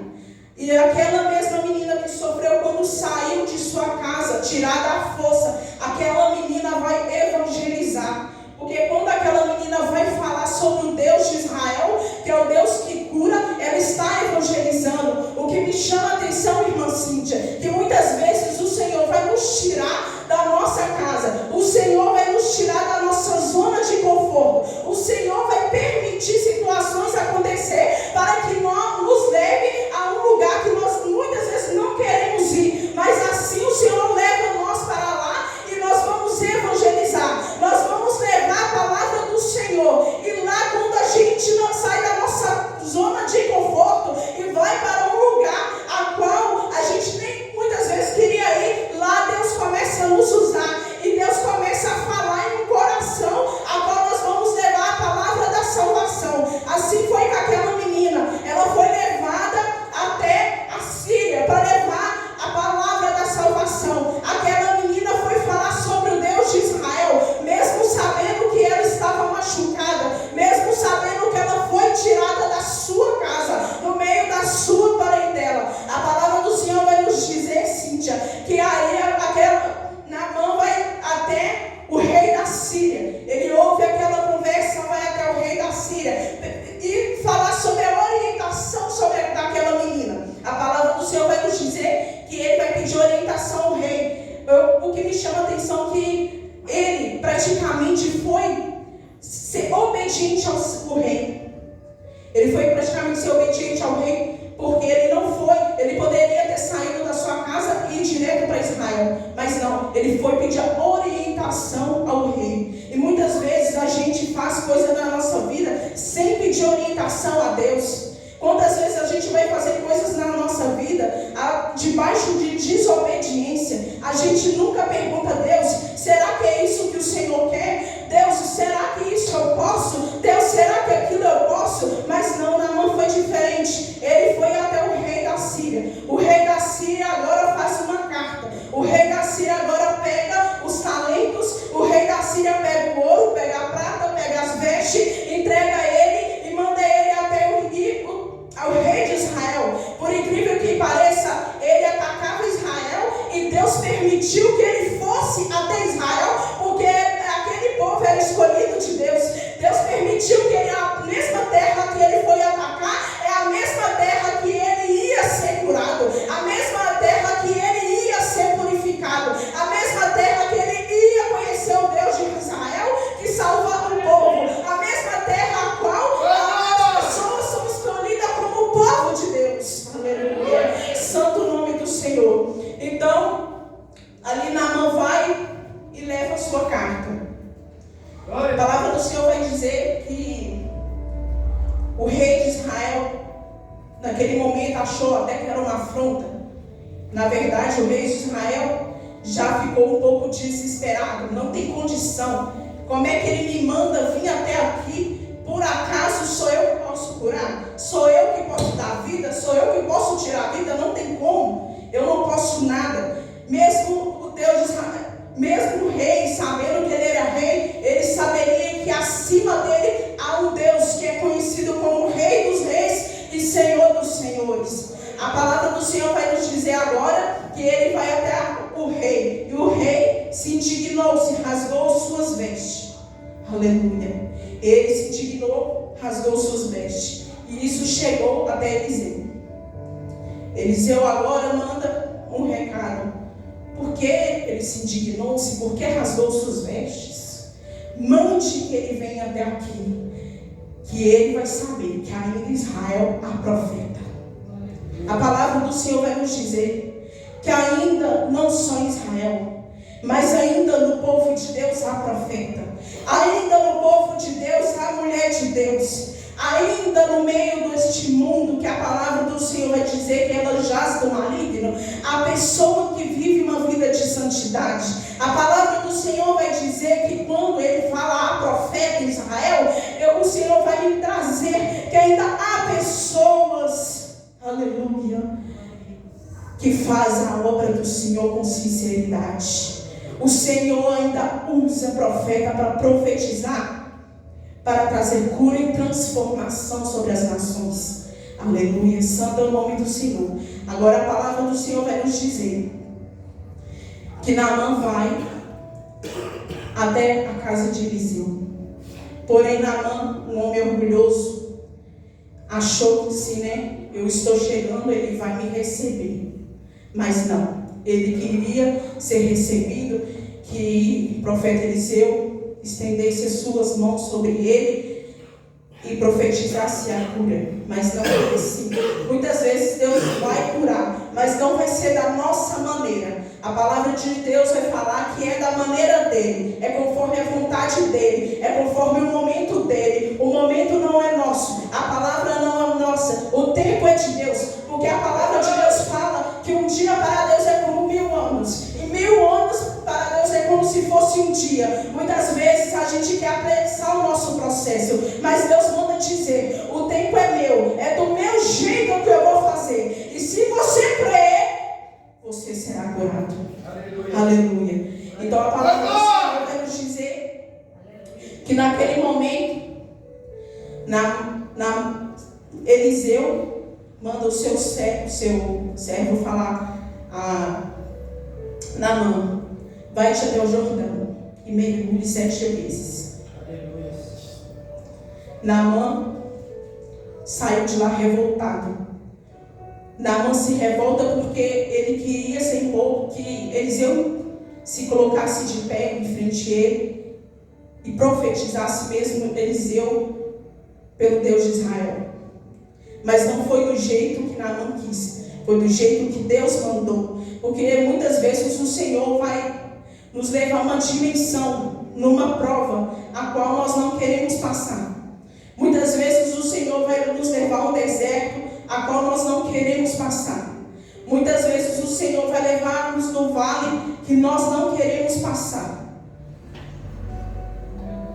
[SPEAKER 5] E aquela mesma menina que sofreu quando saiu de sua casa, tirada à força, aquela menina vai evangelizar. Porque quando aquela menina vai falar sobre o Deus de Israel, que é o Deus que cura, ela está evangelizando. O que me chama a atenção, irmã Cíntia, que muitas vezes o Senhor vai nos tirar da nossa casa. O Senhor vai nos tirar da nossa zona de conforto. O Senhor vai permitir situações acontecer para que nos leve a um lugar que nós muitas vezes não queremos ir. Mas assim o Senhor leva nós para lá e nós vamos evangelizar. Nós vamos levar a palavra do Senhor. E lá, quando a gente não sai da nossa zona de conforto e vai para um lugar a qual a gente nem muitas vezes queria ir, lá Deus começa a nos usar. E Deus começa a falar em um coração a qual nós vamos levar a palavra da salvação. Assim foi com aquela menina. Ela foi levada até a Síria para levar a palavra da salvação. Aquela menina foi falar sobre o Deus de Israel, mesmo sabendo que ela estava machucada, mesmo sabendo que ela foi tirada da sua casa, no meio da sua parentela. A palavra do Senhor vai nos dizer, Cíntia, que aí Naamã vai até o rei da Síria. Ele ouve aquela conversa, vai até o rei da Síria e falar sobre a orientação sobre daquela menina. A palavra do Senhor vai nos dizer que ele vai pedir orientação ao rei. O que me chama a atenção é que ele praticamente foi ser obediente ao rei. Ele foi praticamente ser obediente ao rei, porque ele poderia ter saído da sua casa e ir direto para Israel, mas não, ele foi pedir orientação ao rei. E muitas vezes a gente faz coisas na nossa vida sem sem pedir orientação a Deus. Quantas vezes a gente vai fazer coisas na nossa vida debaixo de desobediência? A gente nunca pergunta a Deus: será que é isso que o Senhor quer? Deus, será que isso eu posso? Deus, será que aquilo eu posso? Mas não, Naamã foi diferente. Ele foi até o rei da Síria. O rei da Síria agora faz uma carta. O rei da Síria agora pega os talentos. O rei da Síria pega o ouro, pega a prata, pega as vestes, entrega a ele e manda ele até ao rei de Israel. Por incrível que pareça, ele atacava Israel e Deus permitiu que ele fosse até Israel, porque aquele povo era escolhido de Deus. Deus permitiu que a mesma terra que ele foi atacar é a mesma terra que ele ia ser curado, a mesma terra que ele ia ser purificado, a mesma terra que ele ia conhecer o Deus de Israel que salva o povo, a mesma terra a qual as pessoas são escolhidas como o povo de Deus. Aleluia. Santo nome do Senhor. Então, ali Naamã vai e leva a sua carta. A palavra do Senhor vai dizer que o rei de Israel, naquele momento, achou até que era uma afronta. Na verdade, o rei de Israel já ficou um pouco desesperado. Não tem condição. Como é que ele me manda vir até aqui? Por acaso sou eu que posso curar? Sou eu que posso dar vida? Sou eu que posso tirar a vida? Não tem como. Eu não posso nada. Mesmo o Deus de Israel, mesmo o rei, sabendo que ele era rei, ele saberia que acima dele há um Deus que é conhecido como Rei dos Reis e Senhor dos Senhores. A palavra do Senhor vai nos dizer agora que ele vai até o rei. E o rei se indignou, se rasgou suas vestes. Aleluia. Ele se indignou, rasgou suas vestes. E isso chegou até Eliseu. Eliseu agora manda um recado. Por que ele se indignou-se? Por que rasgou suas vestes? Mande que ele venha até aqui, que ele vai saber que ainda Israel há profeta. A palavra do Senhor vai nos dizer que ainda não só em Israel, mas ainda no povo de Deus há profeta. Ainda no povo de Deus há mulher de Deus. Ainda no meio deste mundo que a palavra do Senhor vai dizer que ela jaz do maligno, a pessoa que vive uma vida de santidade. A palavra do Senhor vai dizer que quando ele fala a profeta em Israel, o Senhor vai me trazer que ainda há pessoas, aleluia, que fazem a obra do Senhor com sinceridade. O Senhor ainda usa profeta para profetizar, para trazer cura e transformação sobre as nações. Aleluia, santo é o nome do Senhor. Agora a palavra do Senhor vai nos dizer que Naamã vai até a casa de Eliseu. Porém Naamã, um homem orgulhoso, achou que se eu estou chegando, ele vai me receber. Mas não, ele queria ser recebido, que o profeta Eliseu estendesse as suas mãos sobre ele e profetizasse a cura. Mas não é assim. Muitas vezes Deus vai curar, mas não vai ser da nossa maneira. A palavra de Deus vai falar que é da maneira dele, é conforme a vontade dele, é conforme o momento dele. O momento não é nosso, a palavra não é nossa, o tempo é de Deus, porque a palavra de Deus fala que um dia para Deus é como 1000 anos, e 1000 anos para Deus é como se fosse um dia. Muitas vezes a gente quer apressar o nosso processo, mas Deus manda dizer: o tempo é meu, é do meu jeito que eu vou fazer, e se você crer, você será curado. Aleluia. Aleluia. Então a palavra do Senhor vai nos dizer que naquele momento Eliseu manda o seu servo falar a Naamã: vai-te até o Jordão e mergulhe 7 vezes. Aleluia. Naamã saiu de lá revoltado. Naamã se revolta porque ele queria ser pouco que Eliseu se colocasse de pé em frente a ele e profetizasse mesmo Eliseu pelo Deus de Israel. Mas não foi do jeito que Naamã quis, foi do jeito que Deus mandou. Porque muitas vezes o Senhor vai nos levar a uma dimensão, numa prova, a qual nós não queremos passar. Muitas vezes o Senhor vai nos levar a um deserto a qual nós não queremos passar. Muitas vezes o Senhor vai levar-nos no vale que nós não queremos passar.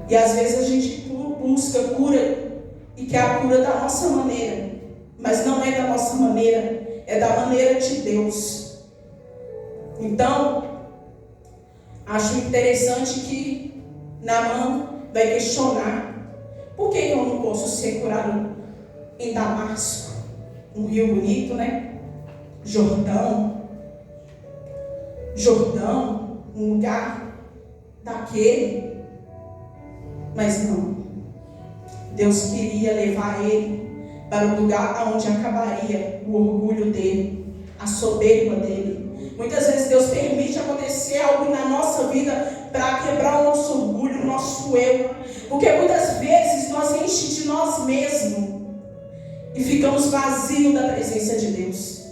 [SPEAKER 5] E às vezes a gente busca cura e quer a cura da nossa maneira. Mas não é da nossa maneira, é da maneira de Deus. Então, acho interessante que Naamã vai questionar: por que eu não posso ser curado em Damasco? Um rio bonito, né? Jordão, um lugar daquele. Mas não. Deus queria levar ele para o lugar onde acabaria o orgulho dele, a soberba dele. Muitas vezes Deus permite acontecer algo na nossa vida para quebrar o nosso orgulho, o nosso eu. Porque muitas vezes nós enchemos de nós mesmos e ficamos vazios da presença de Deus.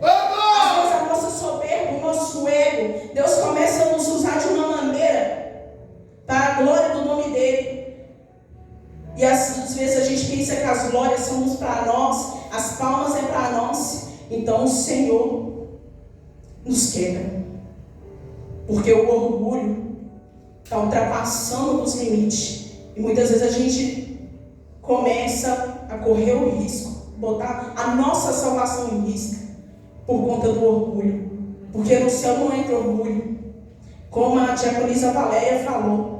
[SPEAKER 5] Às vezes a nossa soberba, o nosso ego, Deus começa a nos usar de uma maneira para a glória do nome dele. E às vezes a gente pensa que as glórias são para nós, as palmas é para nós. Então o Senhor nos quebra. Porque o orgulho está ultrapassando os limites. E muitas vezes a gente começa a correr o risco, botar a nossa salvação em risco por conta do orgulho. Porque no céu não entra orgulho. Como a diaconisa Valéria falou.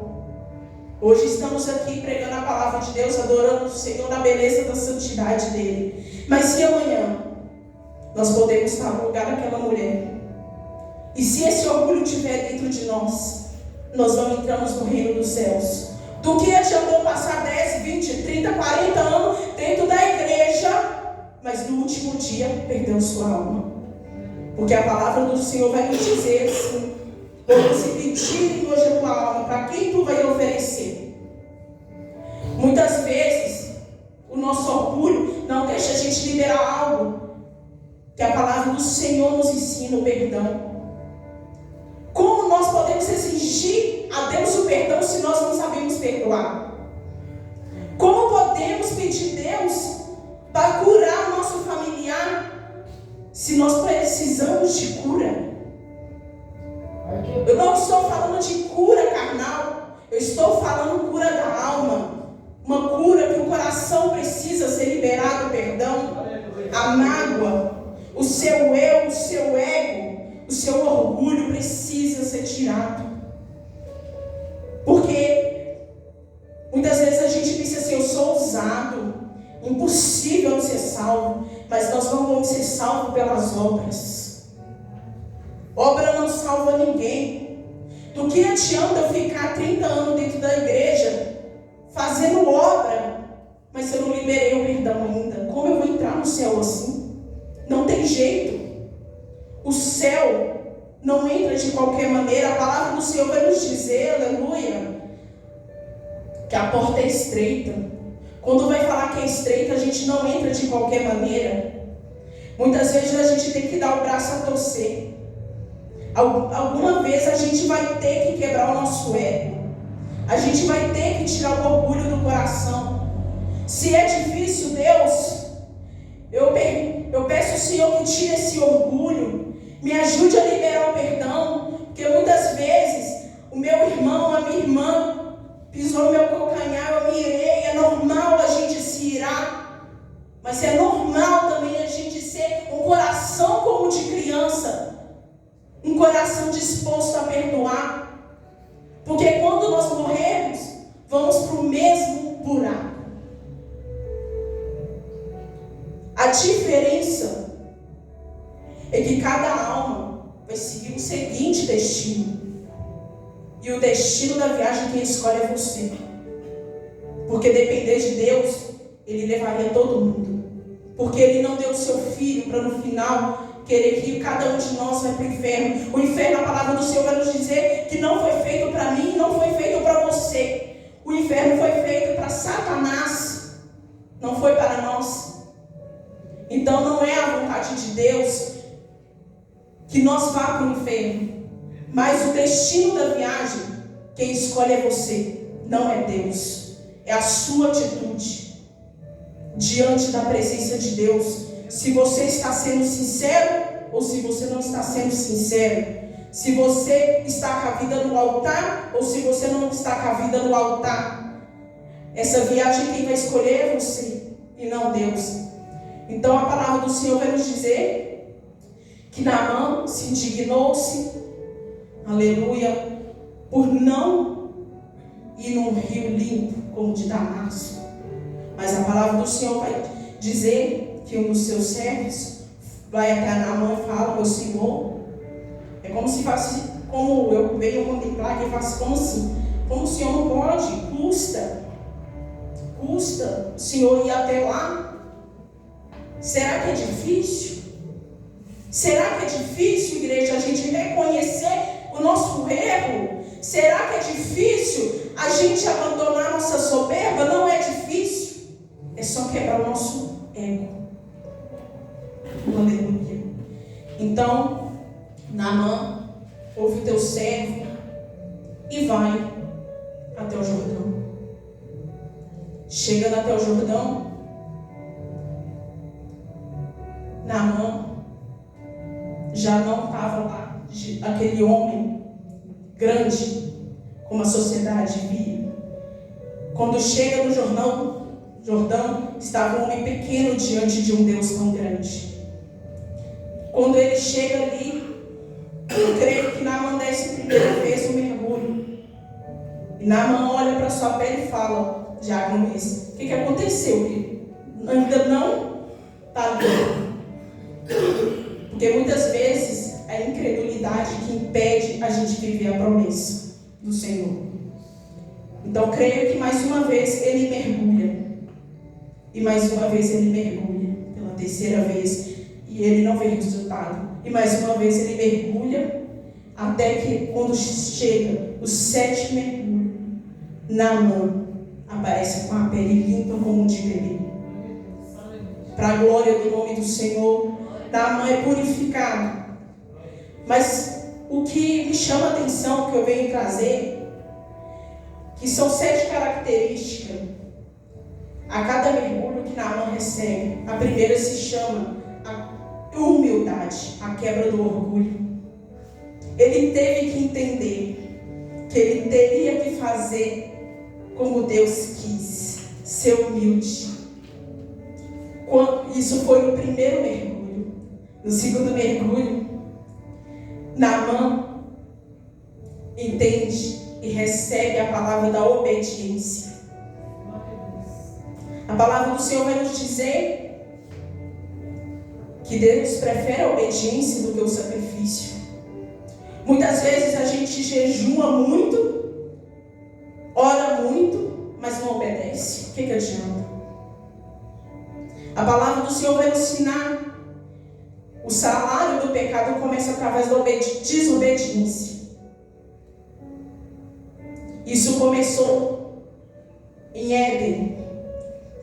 [SPEAKER 5] Hoje estamos aqui pregando a palavra de Deus, adorando o Senhor na beleza da santidade dele. Mas se amanhã nós podemos estar no lugar daquela mulher, e se esse orgulho estiver dentro de nós, nós não entramos no reino dos céus. Do que adiantou passar 10, 20, 30, 40 anos dentro da igreja, mas no último dia perdeu sua alma? Porque a palavra do Senhor vai nos dizer assim: quando se pedirem hoje a tua alma, para quem tu vai oferecer? Muitas vezes o nosso orgulho não deixa a gente liberar algo que a palavra do Senhor nos ensina, o perdão. Como nós podemos exigir a Deus o perdão se nós não sabemos perdoar? Como podemos pedir a Deus para curar o nosso familiar se nós precisamos de cura? Eu não estou falando de cura carnal, eu estou falando cura da alma. Uma cura que o coração precisa ser liberado, perdão, a mágoa, o seu eu, o seu ego, o seu orgulho precisa ser tirado. Porque muitas vezes a gente pensa assim: eu sou ousado, impossível ser salvo. Mas nós não vamos ser salvos pelas obras. Obra não salva ninguém. Do que adianta eu ficar 30 anos dentro da igreja fazendo obra, mas eu não liberei o perdão ainda? Como eu vou entrar no céu assim? Não tem jeito. O céu não entra de qualquer maneira. A palavra do Senhor vai nos dizer, aleluia, que a porta é estreita. Quando vai falar que é estreita, a gente não entra de qualquer maneira. Muitas vezes a gente tem que dar o braço a torcer. Alguma vez a gente vai ter que quebrar o nosso ego. A gente vai ter que tirar o orgulho do coração. Se é difícil, Deus, eu peço ao Senhor que tire esse orgulho. Me ajude a liberar o perdão. Porque muitas vezes o meu irmão, a minha irmã pisou no meu calcanhar, eu me irei. É normal a gente se irar. Mas é normal também a gente ser um coração como de criança. Um coração disposto a perdoar. Porque quando nós morrermos, vamos para o mesmo buraco. A diferença é que cada alma vai seguir o seguinte destino. E o destino da viagem quem escolhe é você. Porque depender de Deus, Ele levaria todo mundo. Porque Ele não deu o seu filho para no final querer que cada um de nós vai para o inferno. O inferno, a palavra do Senhor vai nos dizer que não foi feito para mim, não foi feito para você. O inferno foi feito para Satanás, não foi para nós. Então não é a vontade de Deus que nós vá para o inferno. Mas o destino da viagem, quem escolhe é você, não é Deus. É a sua atitude. diante da presença de Deus, se você está sendo sincero ou se você não está sendo sincero, se você está com a vida no altar ou se você não está com a vida no altar. Essa viagem quem vai escolher é você e não Deus. Então a palavra do Senhor vai nos dizer que Naamã se indignou-se, aleluia, por não ir num rio limpo como de Damasco. Mas a palavra do Senhor vai dizer que um dos seus servos vai até Naamã e fala: meu Senhor, é como se fosse, como eu venho contemplar, que eu faço como assim, como o Senhor não pode, custa o Senhor ir até lá. Será que é difícil? Será que é difícil, igreja, a gente reconhecer o nosso erro? Será que é difícil a gente abandonar nossa soberba? Não é difícil. É só quebrar o nosso ego. Aleluia. Então, Naamã, ouve teu servo e vai até o Jordão. Chegando até o Jordão, Naamã já não estava lá, aquele homem grande, como a sociedade via. Quando chega no Jordão, estava um homem pequeno diante de um Deus tão grande. Quando ele chega ali, eu creio que Naamã desce a primeira vez o mergulho. E Naamã olha para sua pele e fala: Diácono Luiz, o que aconteceu? Ele ainda não está ali. Porque muitas vezes a incredulidade que impede a gente viver a promessa do Senhor. Então creio que mais uma vez ele mergulha. E mais uma vez ele mergulha. Pela terceira vez. E ele não vê resultado. E mais uma vez ele mergulha. Até que quando chega o 7º mergulho, Naamã aparece com a pele limpa como de bebê. Para a glória do nome do Senhor, Naamã é purificado. Mas o que me chama a atenção, que eu venho trazer, que são 7 características a cada mergulho que Naamã recebe. A primeira se chama a humildade, a quebra do orgulho. Ele teve que entender que ele teria que fazer como Deus quis, ser humilde. Isso foi no primeiro mergulho. No segundo mergulho, Naamã entende e recebe a palavra da obediência. A palavra do Senhor vai nos dizer que Deus prefere a obediência do que o sacrifício. Muitas vezes a gente jejua muito, ora muito, mas não obedece. O que adianta? A palavra do Senhor vai nos ensinar: o salário do pecado começa através da desobediência. Isso começou em Éden,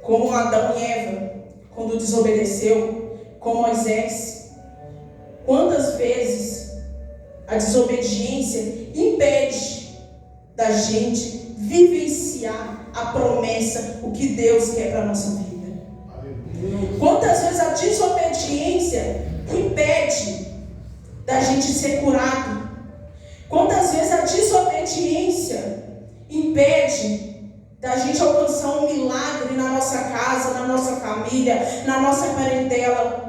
[SPEAKER 5] como Adão e Eva, quando desobedeceu, com Moisés. Quantas vezes a desobediência impede da gente vivenciar a promessa, o que Deus quer para a nossa vida? Quantas vezes a desobediência impede da gente ser curado? Quantas vezes a desobediência impede da gente alcançar um milagre na nossa casa, na nossa família, na nossa parentela?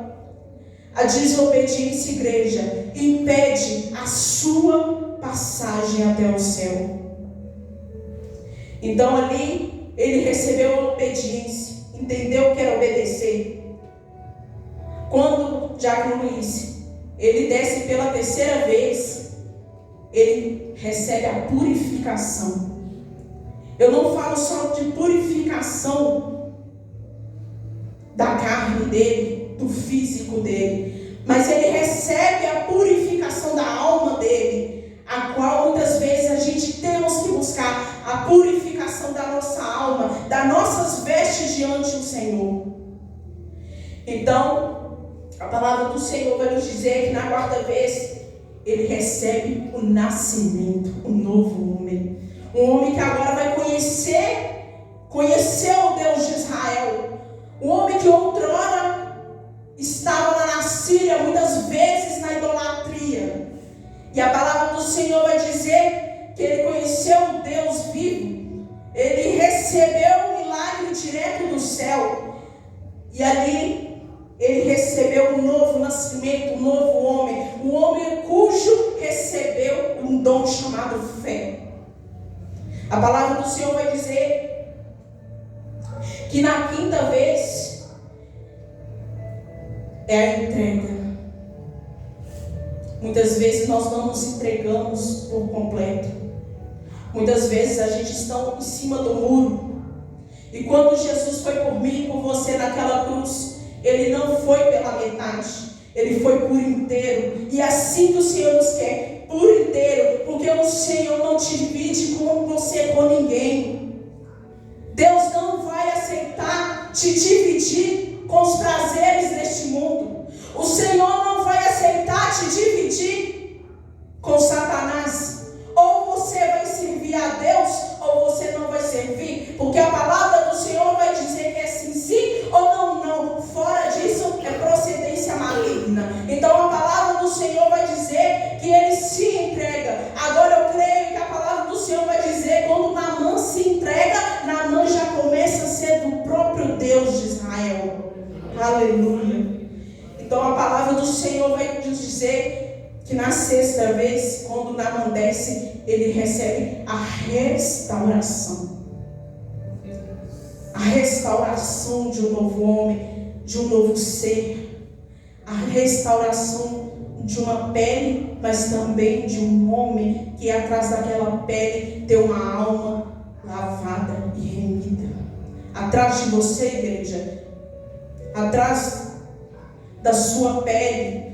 [SPEAKER 5] A desobediência, igreja, impede a sua passagem até o céu. Então ali ele recebeu a obediência, entendeu que era obedecer. Quando Diácono Luiz, ele desce pela terceira vez, ele recebe a purificação. Eu não falo só de purificação da carne dele, do físico dele, mas ele recebe a purificação da alma dele, a qual muitas vezes a gente temos que buscar a purificação da nossa alma, das nossas vestes diante do Senhor. Então, a palavra do Senhor vai nos dizer que na quarta vez ele recebe o nascimento, um novo homem. Um homem que agora vai conhecer o Deus de Israel. Um homem que outrora estava na Síria, muitas vezes na idolatria. E a palavra do Senhor vai dizer que ele conheceu o Deus vivo. Ele recebeu um milagre direto do céu. E ali ele recebeu um novo nascimento, um novo homem. Um homem cujo recebeu um dom chamado fé. A palavra do Senhor vai dizer que na quinta vez é a entrega. Muitas vezes nós não nos entregamos por completo. Muitas vezes a gente está em cima do muro. E quando Jesus foi por mim e por você naquela cruz, Ele não foi pela metade, Ele foi por inteiro. E assim que o Senhor nos quer, por inteiro, porque o Senhor não te divide com você, com ninguém. Deus não vai aceitar te dividir com os prazeres deste mundo. O Senhor não vai aceitar te dividir com Satanás. Ou você vai servir a Deus, ou você não vai servir. Porque a palavra do Senhor vai dizer que é sim, sim, ou não, não. Fora disso é procedência maligna. Então a palavra do Senhor vai dizer que Ele se entrega. Agora eu creio que a palavra do Senhor vai dizer, quando Naamã se entrega, Naamã já começa a ser do próprio Deus de Israel. Aleluia. Então a palavra do Senhor vai nos dizer que na sexta vez, quando Naamã desce, ele recebe a restauração. A restauração de um novo homem, de um novo ser. A restauração de uma pele, mas também de um homem que atrás daquela pele tem uma alma lavada e remida. Atrás de você, igreja, atrás da sua pele,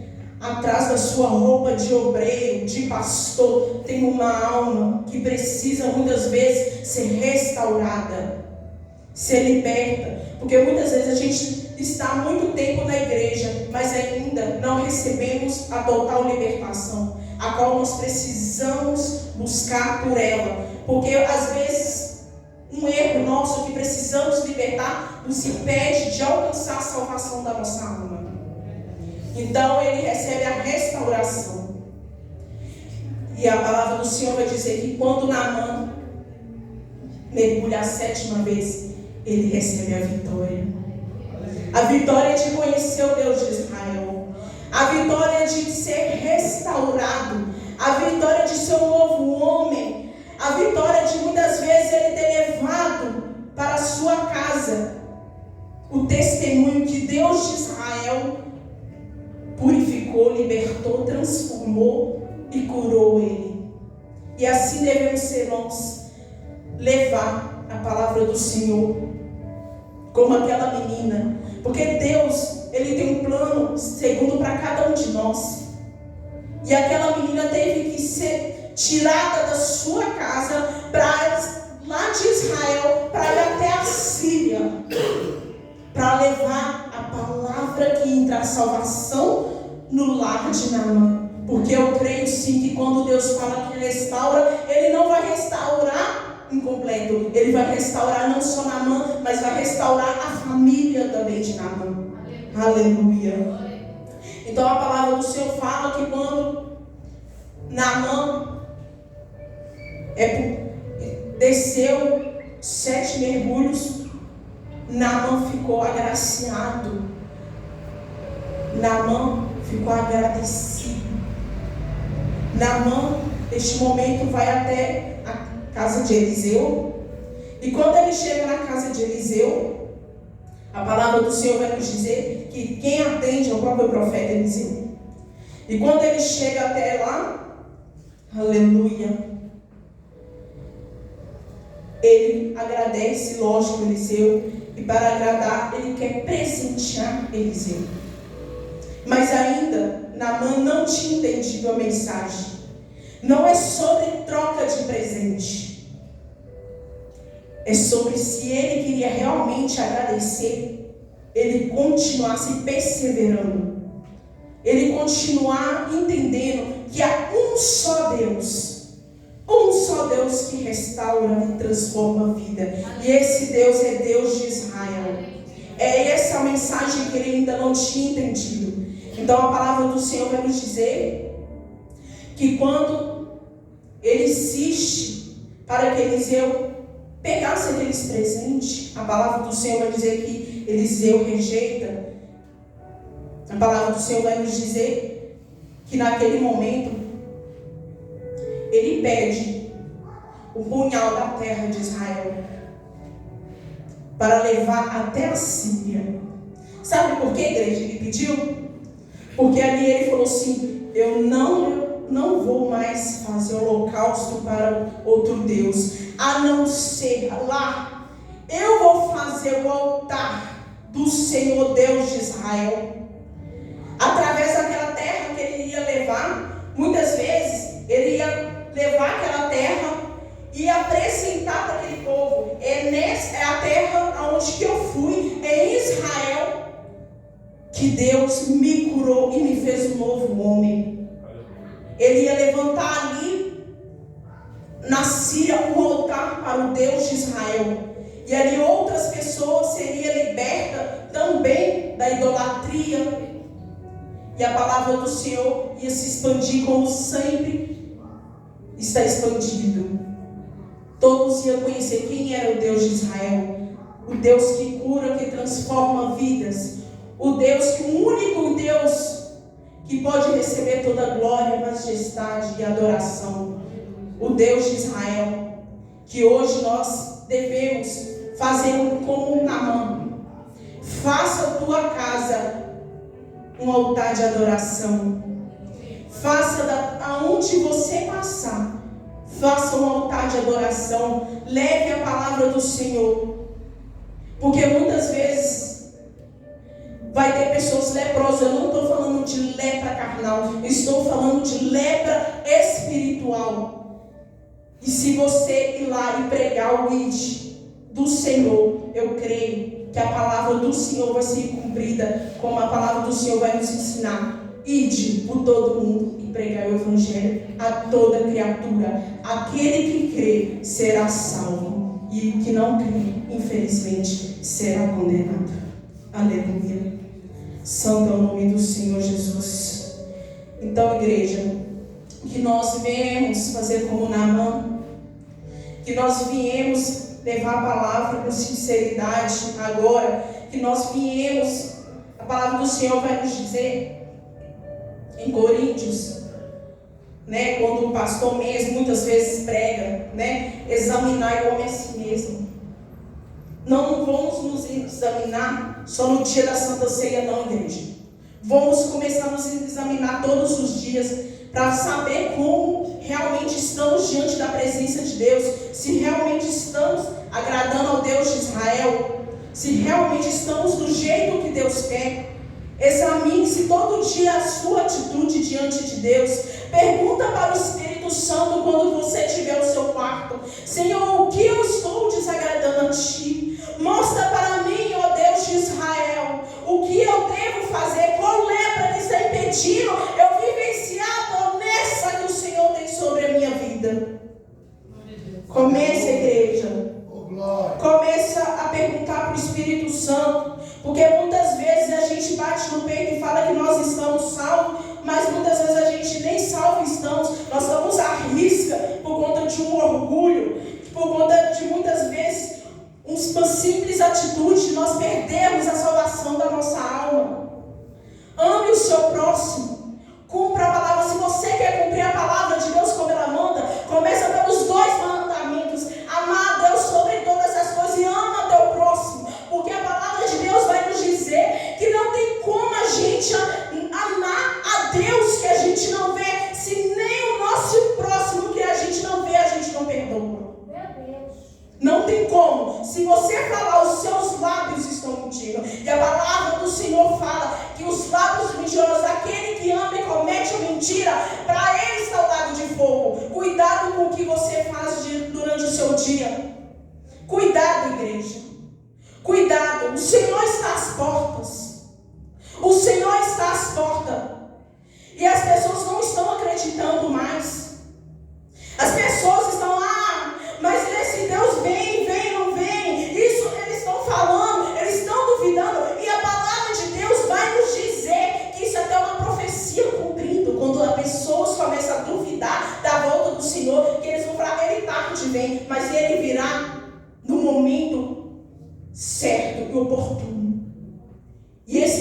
[SPEAKER 5] atrás da sua roupa de obreiro, de pastor, tem uma alma que precisa muitas vezes ser restaurada, ser liberta. Porque muitas vezes a gente está há muito tempo na igreja, mas ainda não recebemos a total libertação, a qual nós precisamos buscar por ela. Porque às vezes um erro nosso que precisamos libertar nos impede de alcançar a salvação da nossa alma. Então ele recebe a restauração. E a palavra do Senhor vai dizer que quando Naamã mergulha a sétima vez, ele recebe a vitória. A vitória de conhecer o Deus de Israel. A vitória de ser restaurado. A vitória de ser um novo homem. A vitória de muitas vezes ele ter levado para a sua casa o testemunho que Deus de Israel purificou, libertou, transformou e curou ele. E assim devemos ser nós, levar a palavra do Senhor como aquela menina. Porque Deus, Ele tem um plano segundo para cada um de nós. E aquela menina teve que ser tirada da sua casa para lá de Israel, para ir até a Síria, para levar a palavra que entra a salvação no lar de Naamã. Porque eu creio sim que quando Deus fala que restaura, Ele não vai restaurar incompleto. Ele vai restaurar não só Naamã, mas vai restaurar a família também de Naamã. Aleluia. Então a palavra do Senhor fala que quando Naamã desceu 7 mergulhos, Naamã ficou agraciado. Naamã ficou agradecido. Naamã, neste momento, vai até a casa de Eliseu. E quando ele chega na casa de Eliseu, a palavra do Senhor vai nos dizer que quem atende é o próprio profeta Eliseu. E quando ele chega até lá, aleluia, ele agradece, lógico, Eliseu. E para agradar, ele quer presentear Eliseu. Mas ainda, Naamã não tinha entendido a mensagem. Não é sobre troca de presente. É sobre se ele queria realmente agradecer, ele continuasse perseverando. Ele continuar entendendo que há um só Deus. Um só Deus que restaura e transforma a vida. E esse Deus é Deus de Israel. É essa a mensagem que ele ainda não tinha entendido. Então a palavra do Senhor vai nos dizer que quando ele insiste para que Eliseu pegasse aqueles presentes, a palavra do Senhor vai dizer que Eliseu rejeita. A palavra do Senhor vai nos dizer que naquele momento ele pede o punhal da terra de Israel para levar até a Síria. Sabe por que, igreja, ele pediu? Porque ali ele falou assim: eu não vou mais fazer holocausto para outro Deus, a não ser lá eu vou fazer o altar do Senhor Deus de Israel. Através daquela terra que ele ia levar, muitas vezes ele ia levar aquela terra e apresentar para aquele povo: é a terra aonde que eu fui, é em Israel que Deus me curou e me fez um novo homem. Ele ia levantar ali na Síria um altar para o Deus de Israel, e ali outras pessoas seriam libertas também da idolatria, e a palavra do Senhor ia se expandir como sempre está expandido. Todos iam conhecer quem era o Deus de Israel, o Deus que cura, que transforma vidas, o Deus que o único Deus que pode receber toda a glória, majestade e adoração, o Deus de Israel, que hoje nós devemos fazer como Naamã. Faça a tua casa um altar de adoração. Faça aonde você passar, faça um altar de adoração. Leve a palavra do Senhor, porque muitas vezes vai ter pessoas leprosas. Eu não estou falando de lepra carnal, eu estou falando de lepra espiritual. E se você ir lá e pregar o id do Senhor, eu creio que a palavra do Senhor vai ser cumprida, como a palavra do Senhor vai nos ensinar: ide por todo mundo e pregar o evangelho a toda criatura. Aquele que crê será salvo, e o que não crê, infelizmente, será condenado. Aleluia. Santo é o nome do Senhor Jesus. Então, igreja, que nós viemos fazer como Naamã, que nós viemos levar a palavra com sinceridade agora, que nós viemos, a palavra do Senhor vai nos dizer em Coríntios, né, quando o pastor mesmo muitas vezes prega, né, examinar o homem a si mesmo. Não vamos nos examinar só no dia da Santa Ceia, não, igreja. Vamos começar a nos examinar todos os dias, para saber como realmente estamos diante da presença de Deus, se realmente estamos agradando ao Deus de Israel, se realmente estamos do jeito que Deus quer. Examine-se todo dia a sua atitude diante de Deus. Pergunta para o Espírito Santo quando você estiver no seu quarto: Senhor, o que eu estou desagradando a Ti? Mostra para mim, ó Deus de Israel, o que eu devo fazer, qual lepra que está impedindo eu vivenciar a promessa que o Senhor tem sobre a minha vida. Comece, igreja. Começa a perguntar para o Espírito Santo, porque muitas vezes a gente bate no peito e fala que nós estamos salvos, mas muitas vezes a gente nem salvo estamos. Nós estamos à risca por conta de um orgulho, por conta de muitas vezes uma simples atitude, nós perdemos a salvação da nossa alma. Ame o seu próximo, cumpra a palavra. Se você quer cumprir a palavra de Deus como ela manda, começa pelos 2 mandamentos: amar a Deus sobre todas as coisas e ama teu próximo, porque a palavra de Deus vai nos dizer que não tem como a gente amar a Deus que a gente não vê, se nem o nosso próximo que a gente não vê, a gente não perdoa. Não tem como. Se você falar, os seus lábios estão mentindo. E a palavra do Senhor fala que os lábios mentirosos, aquele que ama e comete a mentira, para ele está o lago de fogo. Cuidado com o que você faz durante o seu dia. Cuidado, igreja. Cuidado. O Senhor está às portas. O Senhor está às portas. E as pessoas não estão acreditando mais. As pessoas estão lá, mas esse Deus vem, não vem. Isso eles estão falando, eles estão duvidando,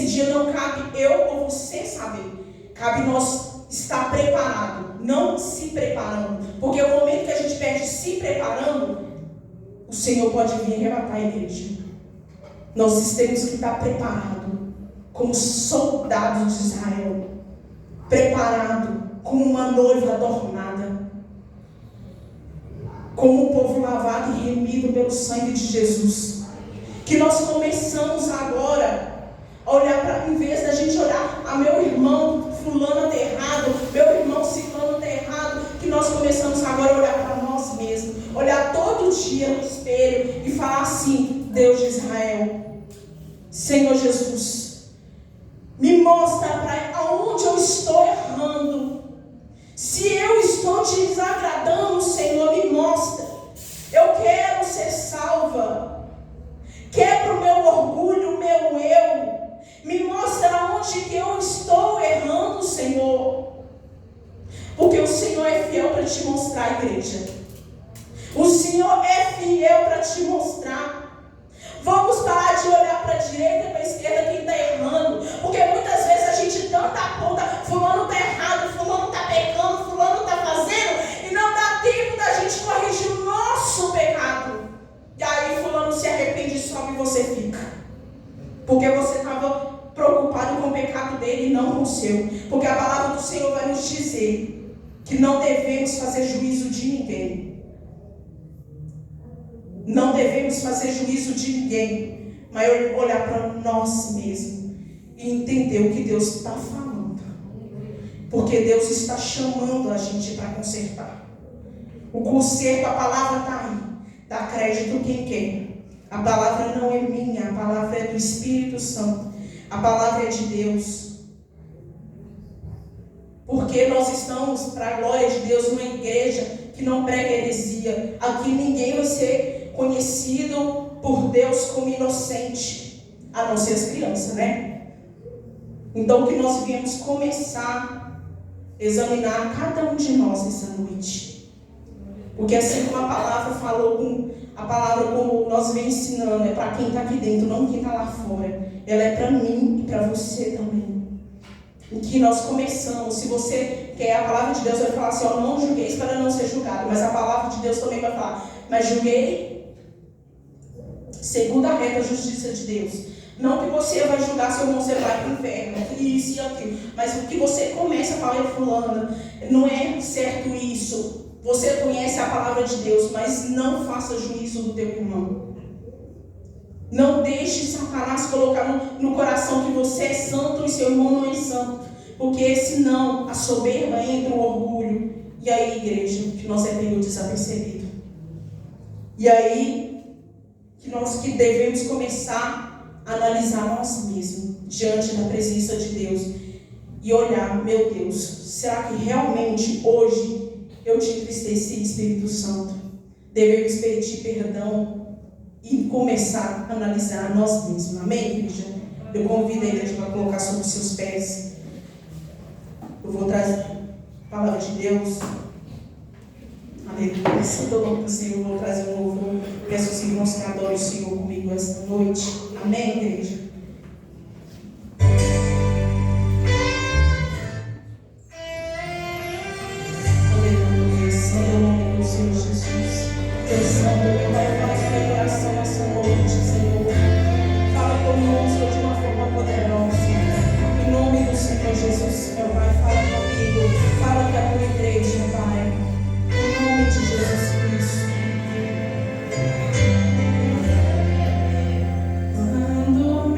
[SPEAKER 5] dia não cabe eu ou você saber. Cabe nós estar preparado, não se preparando. Porque o momento que a gente perde se preparando, o Senhor pode vir arrebatar a igreja. Nós temos que estar preparados como soldados de Israel, preparado como uma noiva adornada, como um povo lavado e remido pelo sangue de Jesus. Que nós começamos agora a olhar para, em vez da gente olhar a meu irmão fulano está errado, meu irmão ciclano está errado, que nós começamos agora a olhar para nós mesmos, olhar todo dia no espelho e falar assim: Deus de Israel, Senhor Jesus, me mostra para aonde eu estou errando. Se eu estou te desagradando, Senhor, me mostra. Eu quero ser salva. Quebra o meu orgulho, o meu eu. Me mostra onde que eu estou errando, Senhor. Porque o Senhor é fiel para te mostrar, igreja. O Senhor é fiel para te mostrar. Vamos parar de olhar para a direita e para a esquerda quem está errando. Porque muitas vezes a gente tanta aponta, fulano está errado, fulano está pecando, fulano está fazendo, e não dá tempo da gente corrigir o nosso pecado. E aí fulano se arrepende e sobe e você fica. Porque você estava preocupado com o pecado dele e não com o seu. Porque a palavra do Senhor vai nos dizer que não devemos fazer juízo de ninguém. Não devemos fazer juízo de ninguém, mas olhar para nós mesmos e entender o que Deus está falando. Porque Deus está chamando a gente para consertar. O conserto, a palavra está aí. Dá crédito quem quer. A palavra não é minha, a palavra é do Espírito Santo. A palavra é de Deus. Porque nós estamos, para a glória de Deus, numa igreja que não prega heresia. Aqui ninguém vai ser conhecido por Deus como inocente, a não ser as crianças, né? Então que nós viemos começar a examinar cada um de nós essa noite. Porque assim como a palavra falou, a palavra como nós vem ensinando, é para quem está aqui dentro, não quem está lá fora. Ela é para mim e para você também. Em que nós começamos, se você quer, a palavra de Deus vai falar assim: ó, não julgueis para não ser julgado. Mas a palavra de Deus também vai falar: mas julguei segundo a reta justiça de Deus. Não que você vai julgar seu irmão, você vai para o inferno, isso e aquilo. Mas o que você começa a falar, fulana, não é certo isso. Você conhece a palavra de Deus, mas não faça juízo do teu irmão. Não deixe Satanás colocar no coração que você é santo e seu irmão não é santo. Porque senão a soberba entra o orgulho. E aí, igreja, que nós é pego desapercebido. E aí que nós que devemos começar a analisar nós mesmos diante da presença de Deus e olhar: meu Deus, será que realmente hoje eu te entristeci, Espírito Santo? Devemos pedir perdão e começar a analisar nós mesmos. Amém, igreja? Eu convido a igreja para colocar sobre os seus pés. Eu vou trazer a palavra de Deus. Aleluia. Santo nome do Senhor, eu vou trazer um louvor. Peço aos irmãos que adorem o Senhor comigo esta noite. Amém, igreja? Aleluia. Santo nome do Senhor Jesus. Deus Santo, meu Pai, faz o meu coração nessa noite, Senhor. Fala conosco de uma forma poderosa. Em nome do Senhor Jesus, meu Pai, fala comigo. Fala com a tua igreja, Pai. Em nome de Jesus Cristo. Quando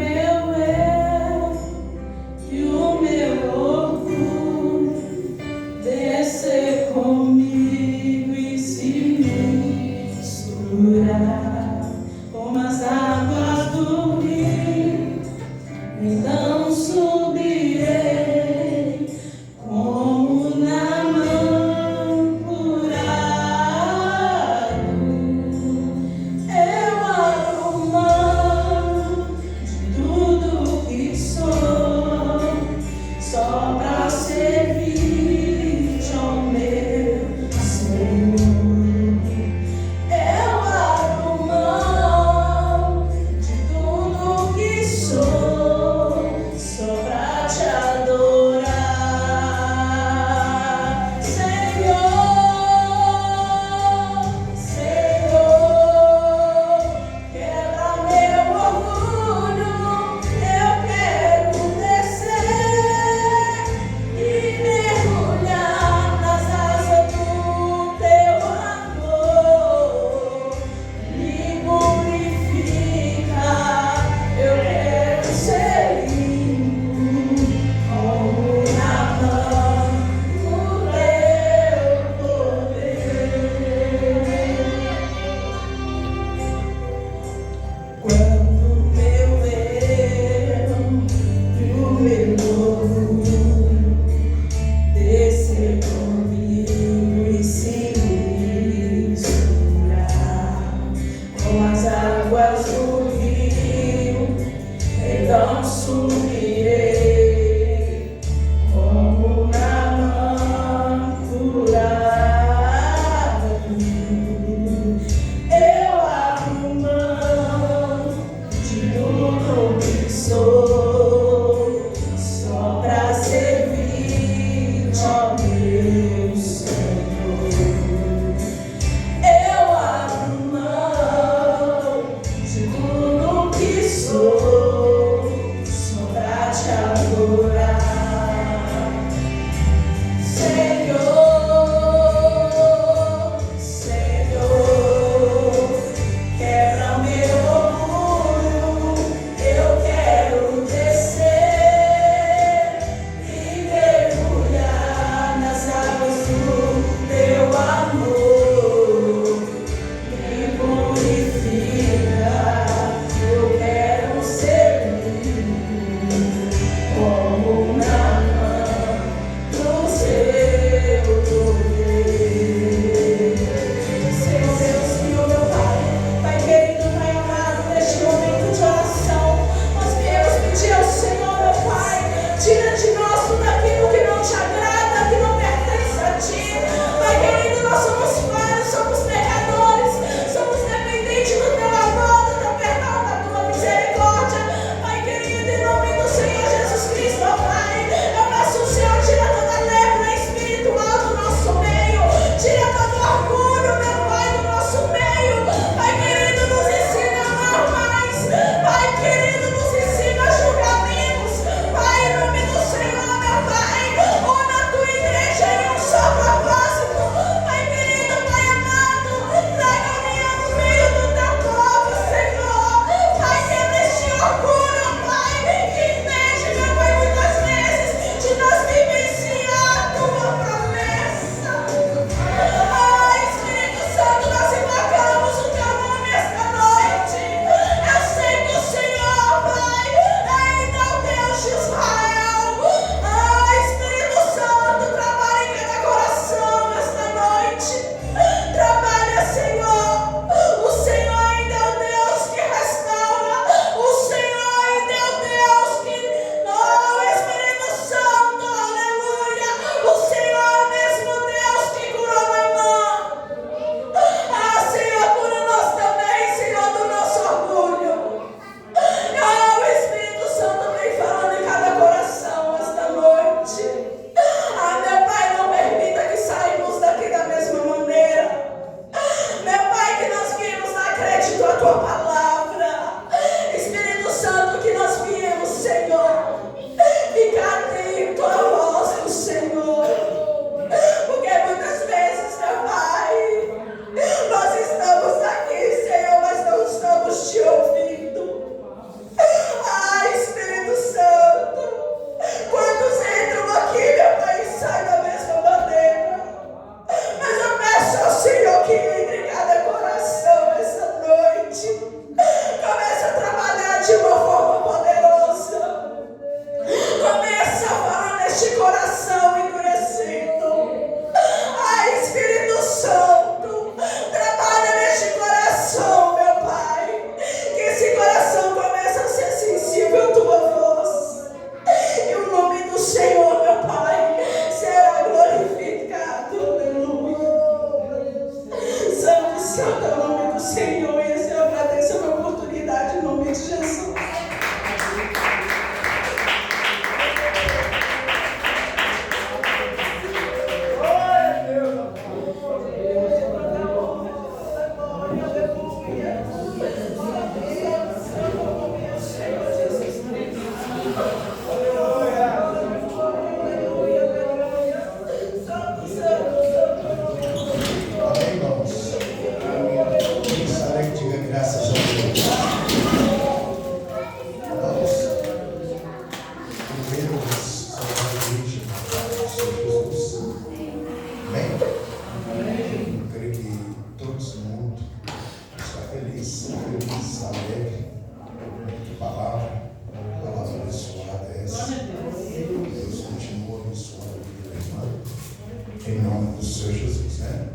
[SPEAKER 8] Senhor Jesus, né?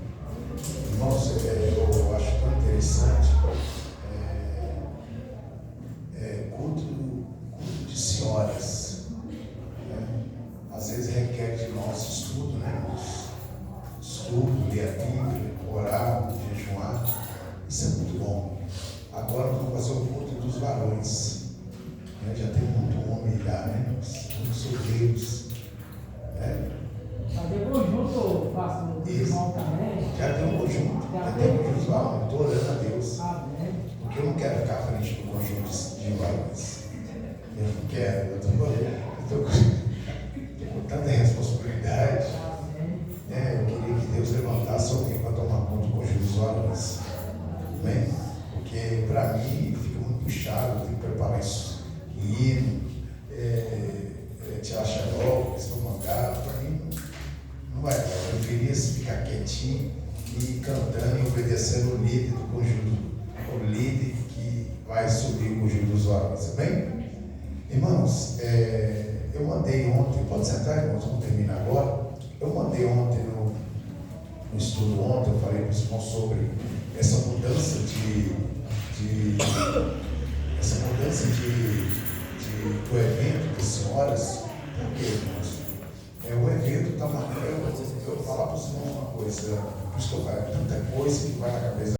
[SPEAKER 8] Irmãos, eu acho tão interessante culto de senhoras, né? Às vezes requer de nós estudo, né, irmãos? Estudo, ler a Bíblia, orar, jejuar, isso é muito bom. Agora vamos fazer o culto dos varões, né? Já tem muito homem já, né, irmãos? Muitos solteiros, né?
[SPEAKER 4] Fazer conjunto, pastor, do irmão também.
[SPEAKER 8] Já tem um conjunto, já tem um conjunto lá, estou orando a Deus.
[SPEAKER 4] Amém.
[SPEAKER 8] Porque eu não quero ficar à frente do conjunto de varões. Eu não quero, eu estou com tanta responsabilidade. Eu queria que Deus levantasse alguém para tomar conta do conjunto dos varões. Amém? Porque para mim fica muito puxado, eu tenho que preparar isso. Hino, tirar xarope, esfumangado, para mim não vai dar. Eu preferia ficar quietinho e cantando e obedecendo o líder do conjunto, o líder que vai subir o conjunto dos varões. Amém? Irmãos, eu mandei ontem, pode sentar, irmãos, vamos terminar agora. Eu mandei ontem no estudo ontem, eu falei para os irmãos sobre essa mudança do evento das senhoras. Por quê, irmãos? O evento está marcando. Eu vou falar para os irmãos uma coisa, por isso que eu falo, tanta coisa que vai na cabeça.